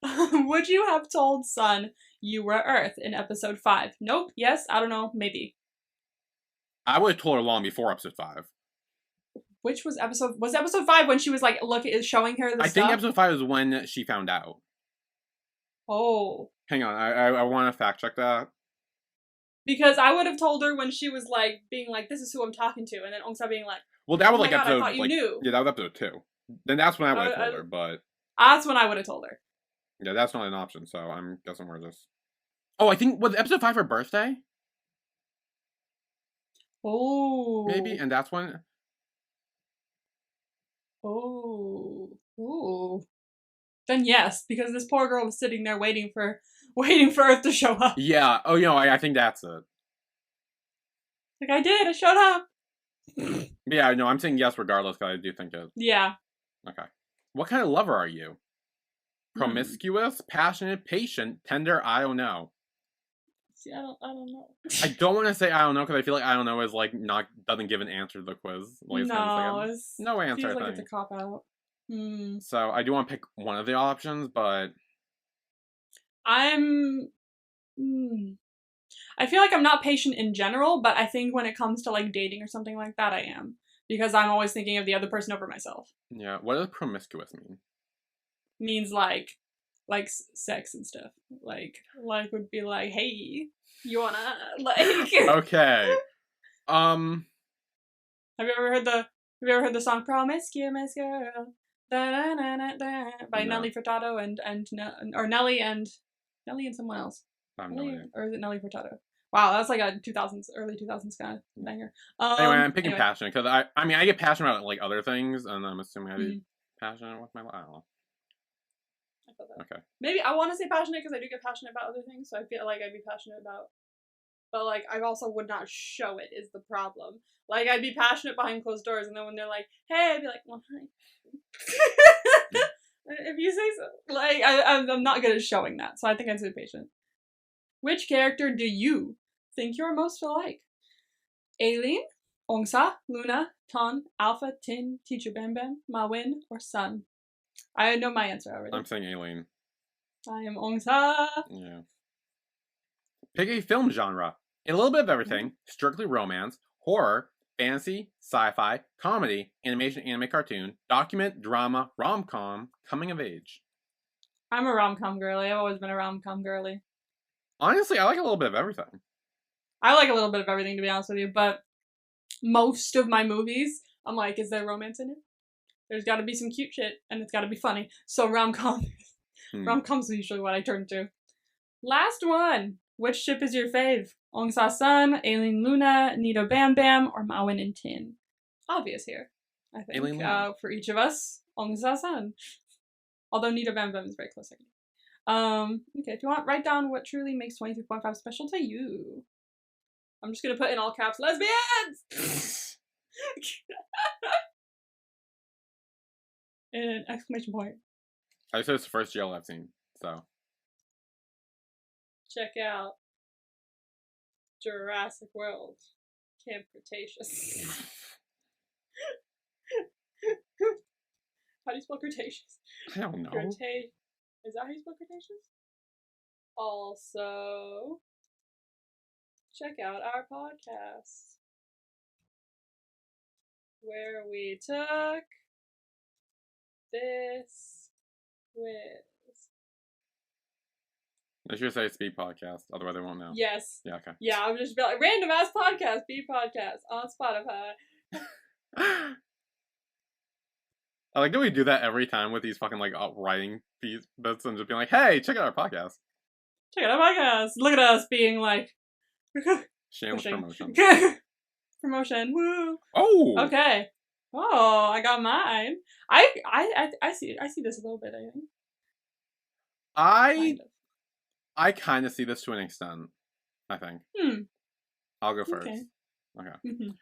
Would you have told Sun you were Earth in episode 5? Nope. Yes. I don't know. Maybe. I would have told her long before episode 5. which was episode 5 when she was like showing her the stuff? I think episode 5 is when she found out. Oh. Hang on, I want to fact check that. Because I would have told her when she was like being like, "This is who I'm talking to," and then Ongsa being like, "Well, that was oh like God, episode." I thought you knew. Yeah, that was episode 2. Then that's when I would have told her, but that's when I would have told her. Yeah, that's not an option. So I'm guessing we're just. Oh, I think was episode 5 her birthday. Oh. Maybe, and that's when. Oh. Ooh. Then yes, because this poor girl was sitting there waiting for Earth to show up. Yeah. Oh, I think that's it. Like, I did. I showed up. Yeah, no, I'm saying yes regardless, because I do think it. Yeah. Okay. What kind of lover are you? Promiscuous, passionate, patient, tender, I don't know. See, I don't know. I don't want to say I don't know, because I feel like I don't know is like doesn't give an answer to the quiz. Like, it's no answer, feels like it's a cop-out. So I do want to pick one of the options, but I feel like I'm not patient in general, but I think when it comes to like dating or something like that, I am. Because I'm always thinking of the other person over myself. Yeah, what does promiscuous mean? Means like sex and stuff. Like would be like, hey, you wanna like Okay. Have you ever heard the song Promiscuous Girl? Da-da-da-da-da, by Nelly Furtado and Nelly and someone else. Or is it Nelly Furtado? Wow, that's like a early 2000s kind of banger. Anyway, I'm picking passionate because I mean I get passionate about like other things, and I'm assuming I'd be passionate with my life. I don't know. I feel that. Okay. Maybe I want to say passionate because I do get passionate about other things, so I feel like I'd be passionate about. But like I also would not show it is the problem. Like I'd be passionate behind closed doors, and then when they're like, "Hey," I'd be like, "Well, hi." If you say so. Like I'm not good at showing that, so I think I'd say patient. Which character do you think you're most alike? Aileen, Ongsa, Luna, Ton, Alpha, Tin, Teacher Bam Bam, Mawin, or Sun? I know my answer already. I'm saying Aileen. I am Ongsa. Yeah. Pick a film genre. A little bit of everything. Strictly romance, horror, fantasy, sci-fi, comedy, animation, anime, cartoon, document, drama, rom-com, coming of age. I'm a rom-com girly. I've always been a rom-com girly. Honestly, I like a little bit of everything. I like a little bit of everything, to be honest with you, but most of my movies, I'm like, is there romance in it? There's got to be some cute shit, and it's got to be funny. So rom-com. Rom-com's usually what I turn to. Last one. Which ship is your fave? Ongsa Sun, Aileen Luna, Nito Bam Bam, or Mawin and Tin? Obvious here, I think. Aileen Luna. For each of us, Ongsa Sun. Although Nito Bam Bam is very close second. Okay, if you want, write down what truly makes 23.5 special to you. I'm just gonna put in all caps, lesbians! And an exclamation point. I said it's the first GL I've seen, so. Check out Jurassic World. Camp Cretaceous. How do you spell Cretaceous? I don't know. Is that how you spell Cretaceous? Also, check out our podcast where we took this quiz. I should say Speed Podcast, otherwise they won't know. Yes. Yeah, okay. Yeah, I'm just like, random ass podcast, Speed Podcast on Spotify. I like that we do that every time with these fucking like writing these bits and just being like, hey, check out our podcast. Check out our podcast. Look at us being like shameless promotion. Promotion. Woo. Oh. Okay. Oh, I got mine. I see this a little bit, I think. I kind of see this to an extent, I think. I'll go first. Okay. Mm-hmm.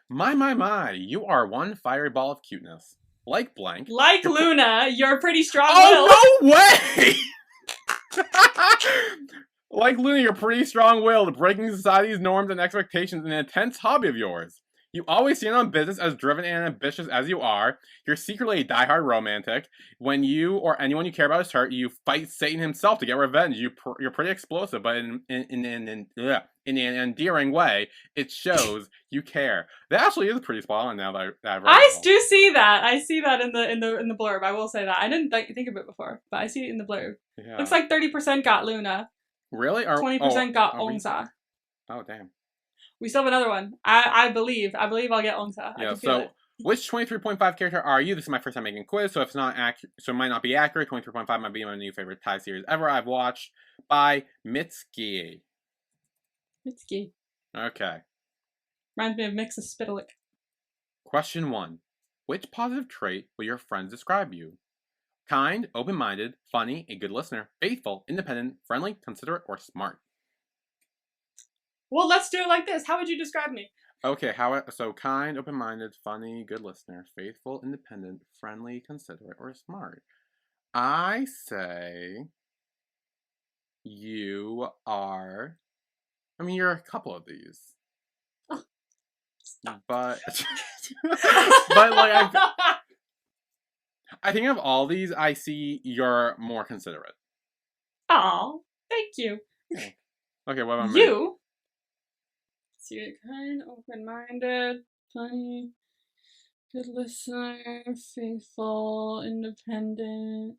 My, you are one fiery ball of cuteness. Like blank. Like Luna, you're pretty strong-willed. Oh, no way! Like Luna, you're pretty strong-willed, breaking society's norms and expectations, an intense hobby of yours. You always stand on business as driven and ambitious as you are. You're secretly a diehard romantic. When you or anyone you care about is hurt, you fight Satan himself to get revenge. You're pretty explosive, but in an endearing way. It shows you care. That actually is pretty spot on now that I've read I do see that. I see that in the blurb. I will say that. I didn't think of it before, but I see it in the blurb. Yeah. Looks like 30% got Luna. Really? 20% got Ongsa. Oh, damn. We still have another one. I believe I'll get Ongsa. Yeah, so which 23.5 character are you? This is my first time making a quiz, so if it's not accurate, so it might not be accurate. 23.5 might be my new favorite Thai series ever I've watched by Mitsuki. Mitsuki. Okay. Reminds me of Mix of Spitalik. Question 1. Which positive trait will your friends describe you? Kind, open-minded, funny, a good listener, faithful, independent, friendly, considerate, or smart? Well, let's do it like this. How would you describe me? Okay, so kind, open-minded, funny, good listener, faithful, independent, friendly, considerate, or smart? I say you are... I mean, you're a couple of these. Oh, stop. But... but, like, I think of all these, I see you're more considerate. Oh, thank you. Okay, what about me? You? So you're kind, open-minded, funny, good listener, faithful, independent,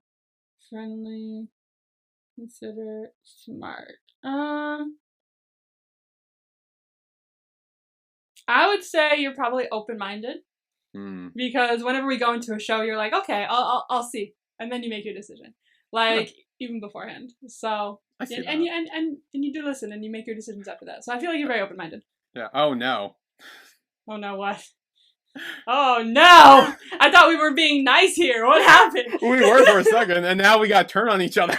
friendly, considerate, smart. I would say you're probably open-minded. Because whenever we go into a show, you're like, okay, I'll see, and then you make your decision, like even beforehand. So and you do listen and you make your decisions after that. So I feel like you're very open-minded. Yeah. Oh no. Oh no, what? Oh no! I thought we were being nice here. What happened? We were for a second, and now we got to turn on each other.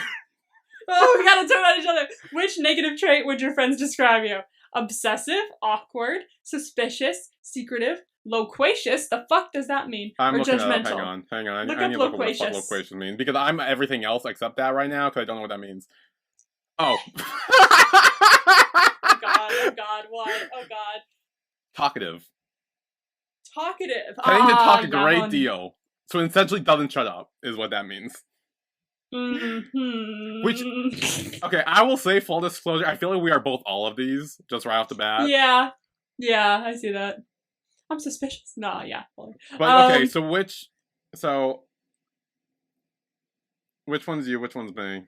Oh, we gotta turn on each other. Which negative trait would your friends describe you? Obsessive, awkward, suspicious, secretive, loquacious. The fuck does that mean? I'm or looking judgmental? It up. Hang on. Look I up need to look up loquacious. what loquacious means because I'm everything else except that right now because I don't know what that means. Oh. Oh god, what? Oh god. Talkative. Talkative. Tending to talk a great deal. So essentially doesn't shut up is what that means. Mm-hmm. Which, okay, I will say full disclosure, I feel like we are both all of these, just right off the bat. Yeah, I see that. I'm suspicious. No, yeah. But, okay, so which one's you, which one's me?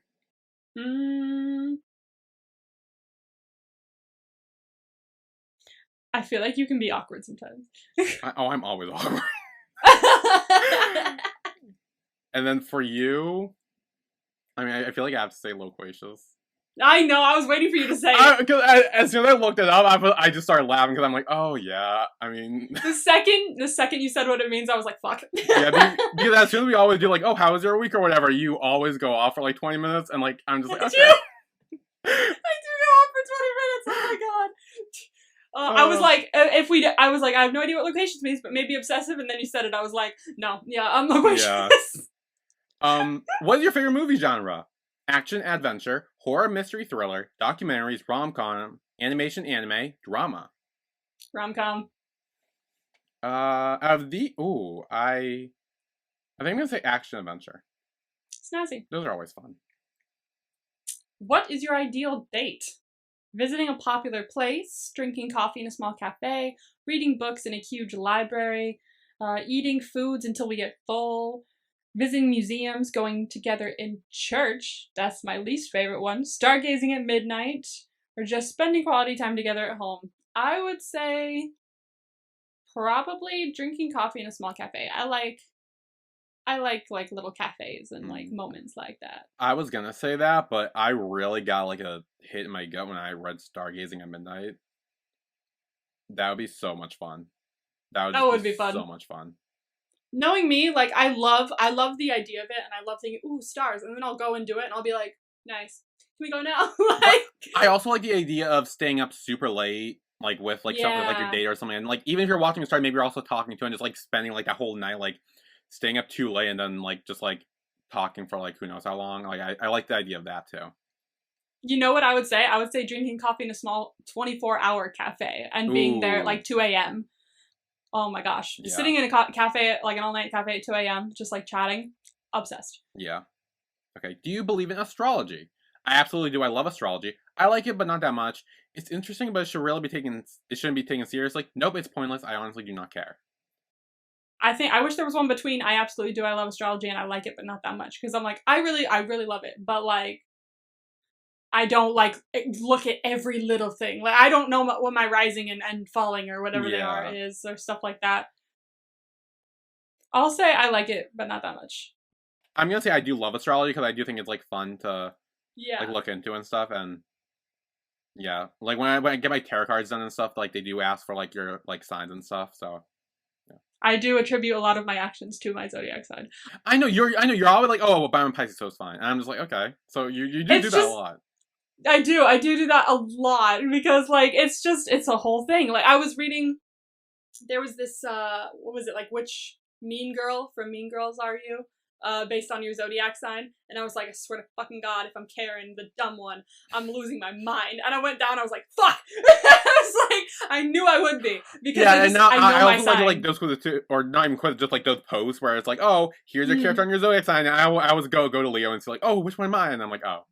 I feel like you can be awkward sometimes. I'm always awkward. And then for you, I mean, I feel like I have to say loquacious. I know, I was waiting for you to say it. Because as soon as I looked it up, I just started laughing because I'm like, oh yeah, I mean... The second you said what it means, I was like, fuck. Yeah, because as soon as we always do like, oh, how was your week or whatever, you always go off for like 20 minutes and like, I'm just like, okay. I do go off for 20 minutes, oh my god. I was like, I was like, I have no idea what loquacious means, but maybe obsessive, and then you said it, I was like, no, yeah, I'm loquacious. Yeah. What is your favorite movie genre? Action, adventure, horror, mystery, thriller, documentaries, rom-com, animation, anime, drama. Rom-com. Out of the, I think I'm gonna say action, adventure. Snazzy. Those are always fun. What is your ideal date? Visiting a popular place, drinking coffee in a small cafe, reading books in a huge library, eating foods until we get full, visiting museums, going together in church, that's my least favorite one, stargazing at midnight, or just spending quality time together at home. I would say probably drinking coffee in a small cafe. I like little cafes and like moments like that. I was gonna say that, but I really got like a hit in my gut when I read Stargazing at Midnight. That would be so much fun. That would be fun. So much fun. Knowing me, like I love the idea of it, and I love thinking, ooh, stars, and then I'll go and do it, and I'll be like, nice. Can we go now? Like, I also like the idea of staying up super late, like with like something like your date or something, and like even if you're watching a star, maybe you're also talking to and just like spending like a whole night like staying up too late and then like just like talking for like who knows how long. Like I like the idea of that too. You know what I would say? I would say drinking coffee in a small 24-hour cafe and being there at like 2 a.m. Oh my gosh. Yeah. Sitting in a cafe, like an all-night cafe at 2 a.m., just like chatting. Obsessed. Yeah. Okay. Do you believe in astrology? I absolutely do. I love astrology. I like it, but not that much. It's interesting, but it shouldn't be taken seriously. Nope, it's pointless. I honestly do not care. I wish there was one between I absolutely do, I love astrology, and I like it, but not that much. Because I'm like, I really love it. But like, I don't like look at every little thing. Like, I don't know what my rising and falling or whatever they are is or stuff like that. I'll say I like it, but not that much. I'm gonna say I do love astrology because I do think it's like fun to like look into and stuff, and yeah, like when I get my tarot cards done and stuff, like they do ask for like your like signs and stuff. So yeah. I do attribute a lot of my actions to my zodiac sign. I know you're always like, oh, well, but I'm a Pisces, so it's fine, and I'm just like, okay, so you do that a lot. I do that a lot because like it's a whole thing. Like I was reading, there was this what was it, like, which mean girl from Mean Girls are you? Based on your zodiac sign, and I was like, I swear to fucking God, if I'm Karen, the dumb one, I'm losing my mind. And I went down, I was like, fuck! I was like, I knew I would be, because I know my sign. Like those quizzes too, or not even quizzes, just like those posts where it's like, oh, here's your character on your zodiac sign, and I always go to Leo and say like, oh, which one am I? And I'm like, oh.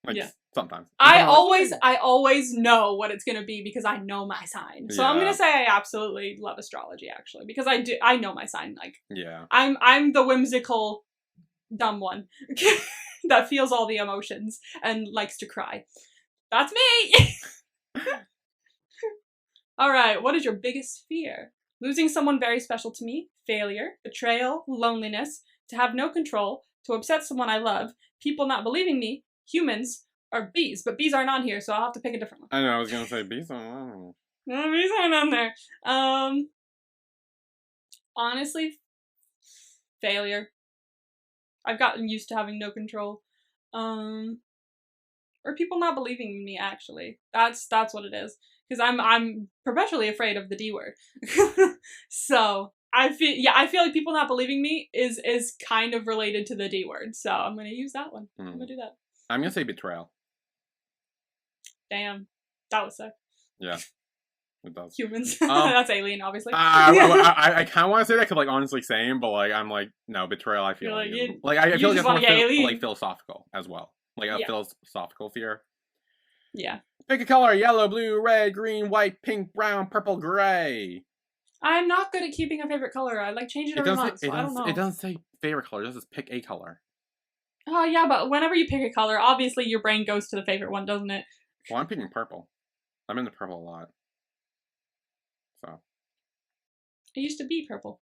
Like, yeah. Sometimes. I always know what it's gonna be because I know my sign. So I'm gonna say I absolutely love astrology, actually, because I know my sign. Like, yeah, I'm the whimsical, dumb one that feels all the emotions and likes to cry. That's me. All right, what is your biggest fear? Losing someone very special to me, failure, betrayal, loneliness, to have no control, to upset someone I love, people not believing me, humans, or bees. But bees aren't on here, so I'll have to pick a different one. I know, I was gonna say bees aren't. No, bees aren't on there. Honestly, failure. I've gotten used to having no control. Or people not believing in me, actually. That's what it is. Because I'm perpetually afraid of the D word. So I feel like people not believing me is kind of related to the D word. So I'm gonna use that one. I'm gonna do that. I'm gonna say betrayal. Damn, that was sick. Yeah, it does. Humans. That's alien, obviously. I kind of want to say that because, like, honestly, same. But like, I'm like, no, betrayal. I feel like I feel like it's more like philosophical as well, like a philosophical fear. Yeah. Pick a color: yellow, blue, red, green, white, pink, brown, purple, gray. I'm not good at keeping a favorite color. I like change it every month. So I don't know. It doesn't say favorite color. It just pick a color. Oh yeah, but whenever you pick a color, obviously your brain goes to the favorite one, doesn't it? Well, I'm picking purple. I'm into purple a lot. So. I used to be purple.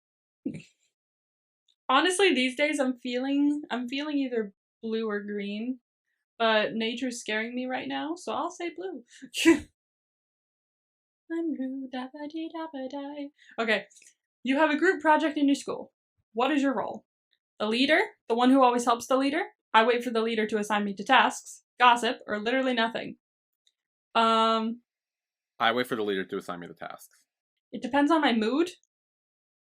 Honestly, these days I'm feeling either blue or green, but nature's scaring me right now, so I'll say blue. I'm blue, da ba dee da ba die. Okay, you have a group project in your school. What is your role? The leader, the one who always helps the leader. I wait for the leader to assign me to tasks, gossip, or literally nothing. I wait for the leader to assign me the tasks. It depends on my mood.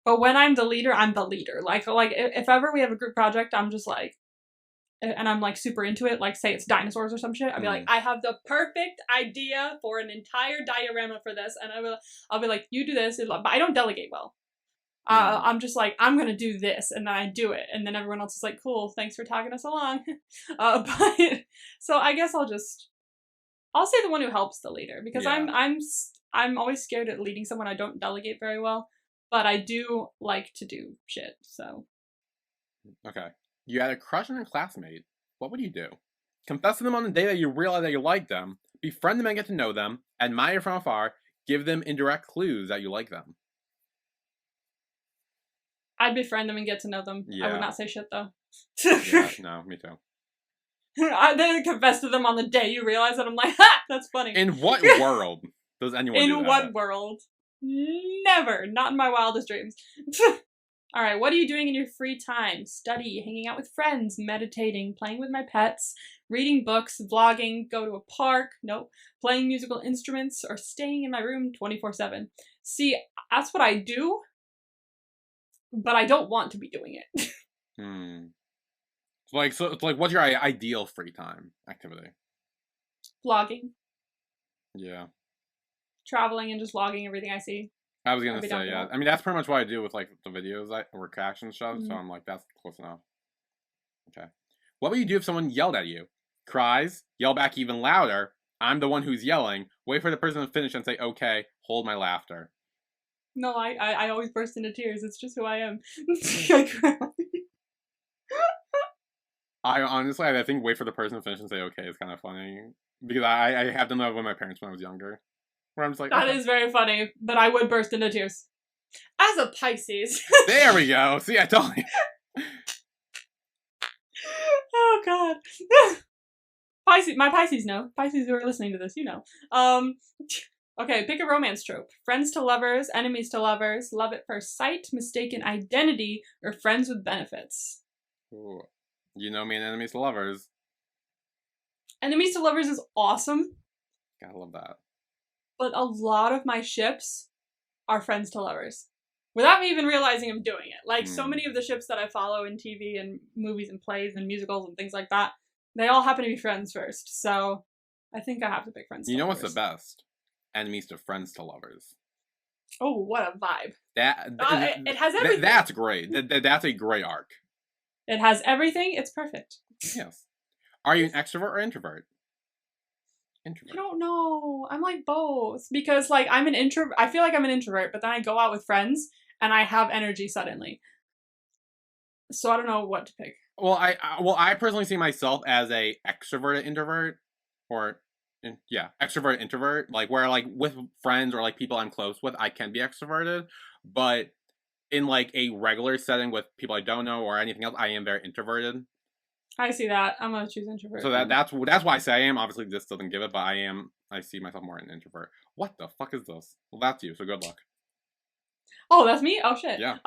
But when I'm the leader, I'm the leader. Like if ever we have a group project, I'm just like, and I'm like super into it, like say it's dinosaurs or some shit, I'll be like, I have the perfect idea for an entire diorama for this, and I'll be like, you do this, but I don't delegate well. I'm just like, I'm gonna do this, and then I do it, and then everyone else is like, cool, thanks for tagging us along. But so I guess I'll say the one who helps the leader, because I'm always scared at leading someone. I don't delegate very well, but I do like to do shit. So okay, you had a crush on a classmate. What would you do? Confess to them on the day that you realize that you like them. Befriend them and get to know them. Admire from afar. Give them indirect clues that you like them. I'd befriend them and get to know them. Yeah. I would not say shit, though. Yeah, no, me too. I then confess to them on the day you realize that. I'm like, ha! That's funny. In what world does anyone do that? In what world? Never. Not in my wildest dreams. Alright, what are you doing in your free time? Study, hanging out with friends, meditating, playing with my pets, reading books, vlogging, go to a park, nope, playing musical instruments, or staying in my room 24/7. See, that's what I do, but I don't want to be doing it. So what's your ideal free time activity? Vlogging. Yeah. Traveling and just vlogging everything I see. I was gonna say, yeah. I mean, that's pretty much what I do with, like, the videos, or reaction stuff, so I'm like, that's close enough. Okay. What would you do if someone yelled at you? Cries, yell back even louder, I'm the one who's yelling, wait for the person to finish and say, okay, hold my laughter. No, I always burst into tears. It's just who I am. I honestly, I think wait for the person to finish and say, okay, is kind of funny. Because I have done that with my parents when I was younger. Where I'm just like, that is very funny, but I would burst into tears. As a Pisces. There we go. See, I told you. Oh, God. Pisces, my Pisces know. Pisces who are listening to this, you know. Okay, pick a romance trope. Friends to lovers, enemies to lovers, love at first sight, mistaken identity, or friends with benefits. Ooh. You know me and enemies to lovers. Enemies to lovers is awesome. Gotta love that. But a lot of my ships are friends to lovers. Without me even realizing I'm doing it. Like, so many of the ships that I follow in TV and movies and plays and musicals and things like that, they all happen to be friends first. So, I think I have to pick friends to lovers. You know what's the best? Enemies to friends to lovers. Oh, what a vibe. It has everything. That's great. That's a great arc. It has everything. It's perfect. Yes. Are you an extrovert or introvert? Introvert. I don't know. I'm like both. Because, like, I'm an introvert. I feel like I'm an introvert, but then I go out with friends and I have energy suddenly. So I don't know what to pick. Well, I personally see myself as a extroverted introvert, or extrovert introvert. Like, where, like, with friends or, like, people I'm close with, I can be extroverted, but in, like, a regular setting with people I don't know or anything else, I am very introverted. I see that. I'm gonna choose introvert. So that's why I say I am. Obviously, this doesn't give it, but I see myself more as an introvert. What the fuck is this? Well, that's you, so good luck. Oh, that's me? Oh, shit. Yeah.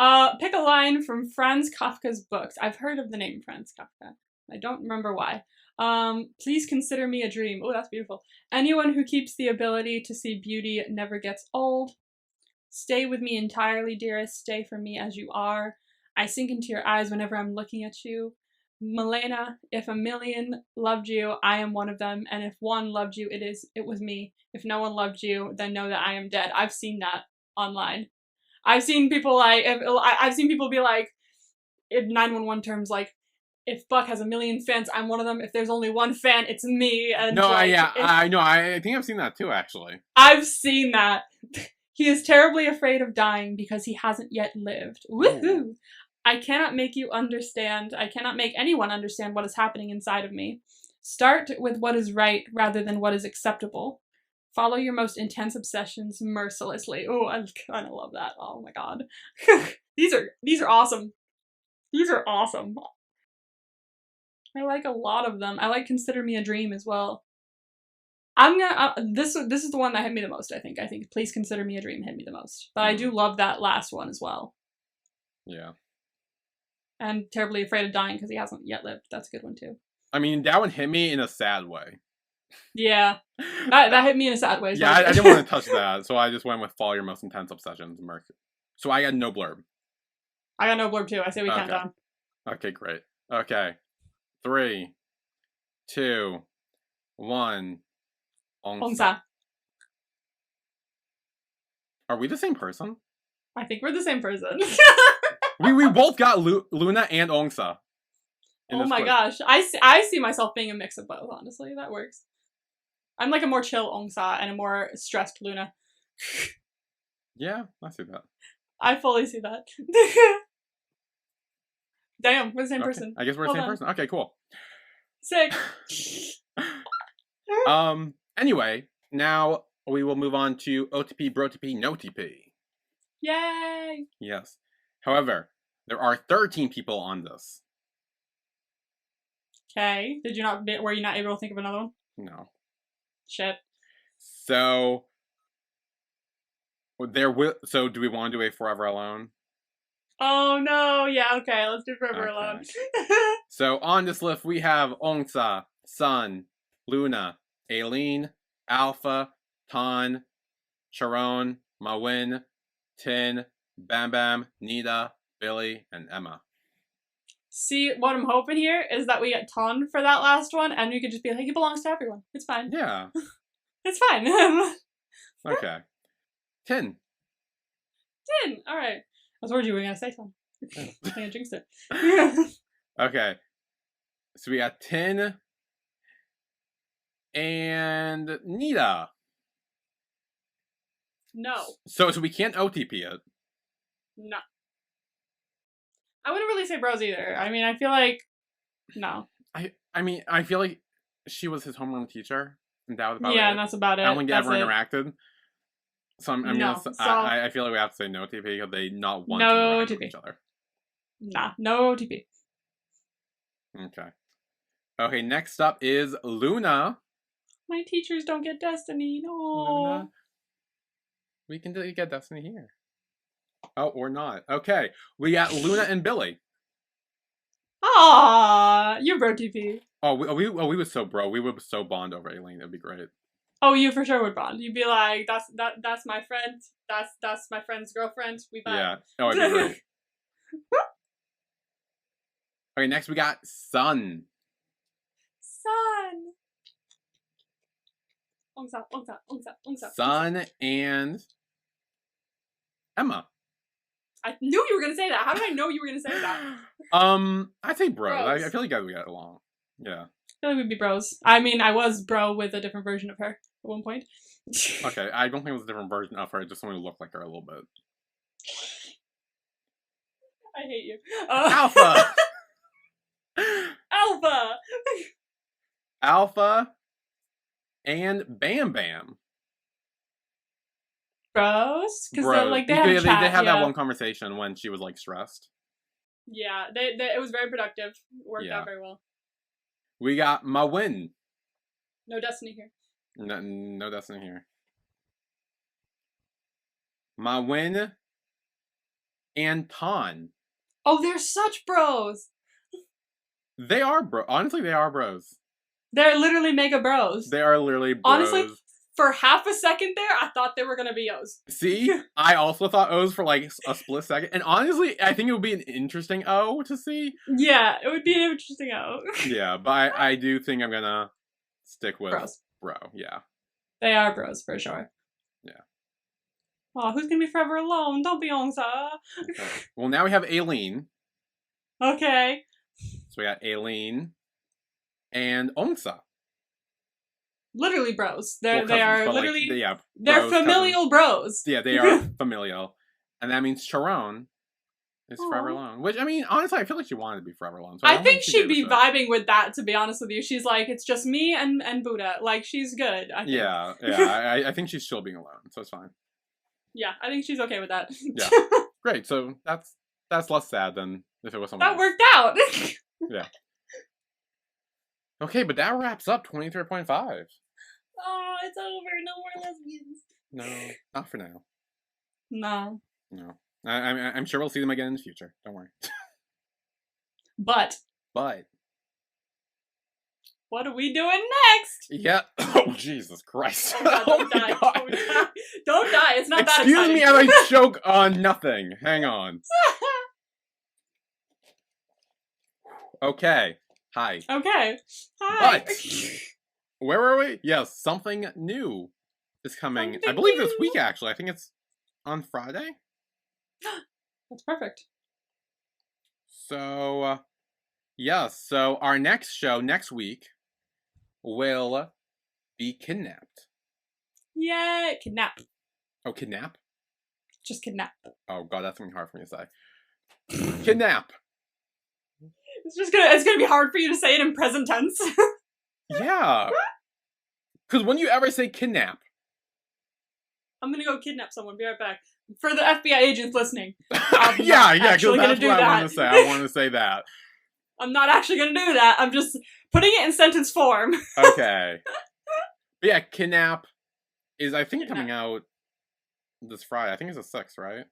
Pick a line from Franz Kafka's books. I've heard of the name Franz Kafka. I don't remember why. Please consider me a dream. Oh, that's beautiful. Anyone who keeps the ability to see beauty never gets old. Stay with me entirely, dearest. Stay for me as you are. I sink into your eyes whenever I'm looking at you. Milena, if a million loved you, I am one of them. And if one loved you, it was me. If no one loved you, then know that I am dead. I've seen that online. I've seen people I've seen people be like, in 911 terms, like, if Buck has a million fans, I'm one of them. If there's only one fan, it's me. And no, I know. I think I've seen that too, actually. I've seen that. He is terribly afraid of dying because he hasn't yet lived. Woohoo! I cannot make you understand. I cannot make anyone understand what is happening inside of me. Start with what is right rather than what is acceptable. Follow your most intense obsessions mercilessly. Oh, I kind of love that. Oh my god. These are awesome. These are awesome. I like a lot of them. I like Consider Me a Dream as well. I'm gonna, this is the one that hit me the most, I think. Please Consider Me a Dream hit me the most. But I do love that last one as well. Yeah. And Terribly Afraid of Dying because he hasn't yet lived. That's a good one too. I mean, that one hit me in a sad way. Yeah. That hit me in a sad way. So yeah, I didn't want to touch that, so I just went with Follow Your Most Intense Obsessions. So I got no blurb. I got no blurb too. I say we count down. Okay, great. Okay. 3, 2, 1. Ongsa. Are we the same person? I think we're the same person. we both got Luna and Ongsa. Oh my gosh. I see myself being a mix of both, honestly. That works. I'm like a more chill Ongsa and a more stressed Luna. Yeah, I see that. I fully see that. Damn, we're the same person. I guess we're the same person. Okay, cool. Sick. Anyway, now we will move on to OTP BROTP NOTP. Yay! Yes. However, there are 13 people on this. Okay. Were you not able to think of another one? No. Shit. So do we want to do a Forever Alone? Oh no, yeah, okay, let's do Forever Alone. So on this list we have Ongsa, Sun, Luna, Aileen, Alpha, Tan, Sharon, Mawin, Tin, Bam Bam, Nita, Billy, and Emma. See, what I'm hoping here is that we get Tan for that last one, and we could just be like, he belongs to everyone. It's fine. Yeah. It's fine. Okay. Tin. 10. All right. I was worried you were gonna say something. I think I jinxed it. Okay. So we got Tin and Nita. No. So we can't OTP it. No. I wouldn't really say bros either. I mean, I feel like no. I mean, I feel like she was his homeroom teacher, and that was about it. Yeah, and that's about it. I don't think they That's ever it. interacted. So I'm No, gonna. so- I feel like we have to say no OTP because they not want to No interact with OTP. each other. Nah, no OTP. Okay. Okay. Next up is Luna. My teachers don't get Destiny. No. Luna. We can get Destiny here. Oh, or not. Okay. We got Luna and Billy. Ah, you're bro TP. Oh, we would so bro. We would so bond over Aileen. It'd be great. Oh, you for sure would bond. You'd be like, that's my friend. That's my friend's girlfriend. We bond. Yeah. Oh, it'd be great. Okay, next we got Sun. Sun. Ongsa. Sun and Emma. I knew you were gonna say that. How did I know you were gonna say that? I'd say bro. Bros. I feel like we got along. Yeah. I feel like we'd be bros. I mean, I was bro with a different version of her at one point. Okay, I don't think it was a different version of her. Just someone who looked like her a little bit. I hate you. Alpha. Alpha. Alpha and Bam Bam. Bros, because Bros. like they have a chat, they had yeah. that one conversation when she was like stressed. Yeah, it was very productive. Worked Yeah. out very well. We got Mawin. No Destiny here. No Destiny here. Mawin and Ton. Oh, they're such bros. They are bro. Honestly, they are bros. They're literally mega bros. They are literally bros. Honestly, for half a second there, I thought they were gonna be O's. See, I also thought O's for like a split second, and honestly, I think it would be an interesting O to see. Yeah, it would be an interesting O. Yeah, but I do think I'm gonna stick with Bros. bro. Yeah. They are bros for sure. Yeah. Oh, who's gonna be forever alone? Don't be Ongsa. Okay. Well, now we have Aileen. Okay. So we got Aileen and Ongsa. Literally bros. They Well, cousins, are but, literally. like, yeah, They're bros, familial bros. Yeah, they are familial, and that means Sharon is forever Aw. alone. Which I mean, honestly, I feel like she wanted to be forever alone. So I don't think she she'd gave a be shit. vibing with that, to be honest with you. She's like, it's just me and Buddha. Like, she's good, I think. Yeah. I think she's still being alone, so it's fine. Yeah, I think she's okay with that. Yeah. Great. So that's less sad than if it was someone That else. worked out. Yeah. Okay, but that wraps up 23.5. Oh, it's over. No more lesbians. No, not for now. No. No. I'm sure we'll see them again in the future. Don't worry. But But what are we doing next? yeah. Oh Jesus Christ! Oh God, don't die. God. Don't die. Don't die. It's not that Excuse exciting. me as I choke on nothing. Hang on. Okay. Hi. Okay. Hi. But where were we? Yes, something new is coming. I Something believe this new. week actually. I think it's on Friday. That's perfect. So, yes. So our next show next week will be Kidnapped. Yay. Kidnap. Oh, Kidnap? Just kidnap. Oh God, that's something hard for me to say. Kidnap. It's gonna be hard for you to say it in present tense. Yeah. Because when you ever say kidnap, I'm gonna go kidnap someone. Be right back. For the FBI agents listening. yeah, because actually that's gonna what do I wanted that. to say. I wanted to say that. I'm not actually gonna do that. I'm just putting it in sentence form. Okay. But yeah, Kidnap is, I think, Kidnap. coming out this Friday. I think it's the 6th, right?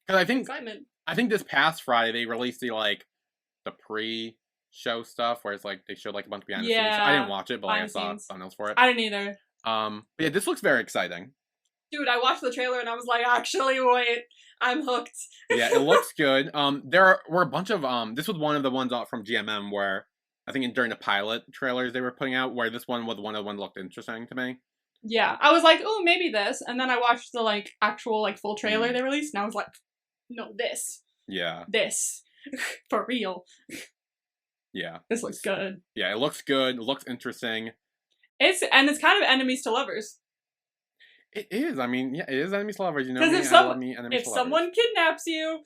Because Excitement. I think this past Friday they released the pre-show stuff where it's like they showed like a bunch of behind the scenes. I didn't watch it, but like, I behind the saw scenes. thumbnails for it. I didn't either. But yeah, this looks very exciting. Dude, I watched the trailer and I was like, actually, wait, I'm hooked. Yeah, it looks good. There were a bunch of this was one of the ones out from GMM where I think during the pilot trailers they were putting out where this one was one of the ones that looked interesting to me. Yeah, I was like, oh, maybe this, and then I watched the like actual like full trailer they released, and I was like, no, this. Yeah. This. For real. Yeah. This looks good. Yeah, it looks good. It looks interesting. It's kind of enemies to lovers. It is. I mean, yeah, it is enemies to lovers. You know me, Because if someone kidnaps you,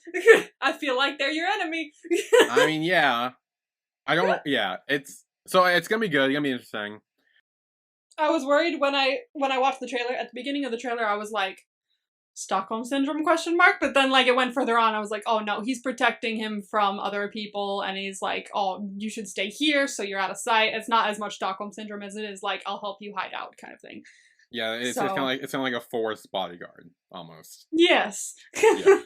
I feel like they're your enemy. I mean, yeah. I don't. Yeah, it's gonna be good. It's gonna be interesting. I was worried when I watched the trailer. At the beginning of the trailer, I was like, Stockholm Syndrome ? But then like it went further on. I was like, oh no, he's protecting him from other people, and he's like, oh, you should stay here so you're out of sight. It's not as much Stockholm Syndrome as it is like, I'll help you hide out kind of thing. Yeah, it's kind of like a forced bodyguard almost. Yes. Yeah.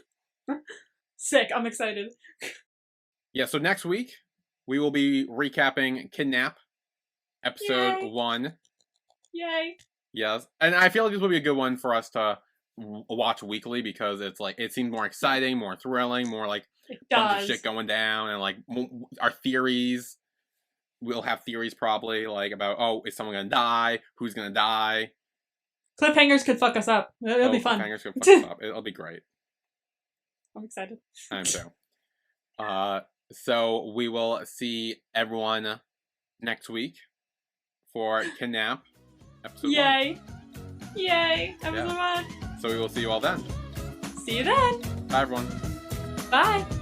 Sick. I'm excited. Yeah. So next week we will be recapping Kidnap, episode 1. Yay. Yes, and I feel like this will be a good one for us to watch weekly because it's like it seems more exciting, more thrilling, more like bunch of shit going down, and like our theories. We'll have theories probably like about, oh, is someone gonna die? Who's gonna die? Cliffhangers could fuck us up. It'll be fun. Cliffhangers could fuck us up. It'll be great. I'm excited. I'm too. So we will see everyone next week for Kidnap episode 1. Yay! Episode 1. So we will see you all then. See you then. Bye, everyone. Bye.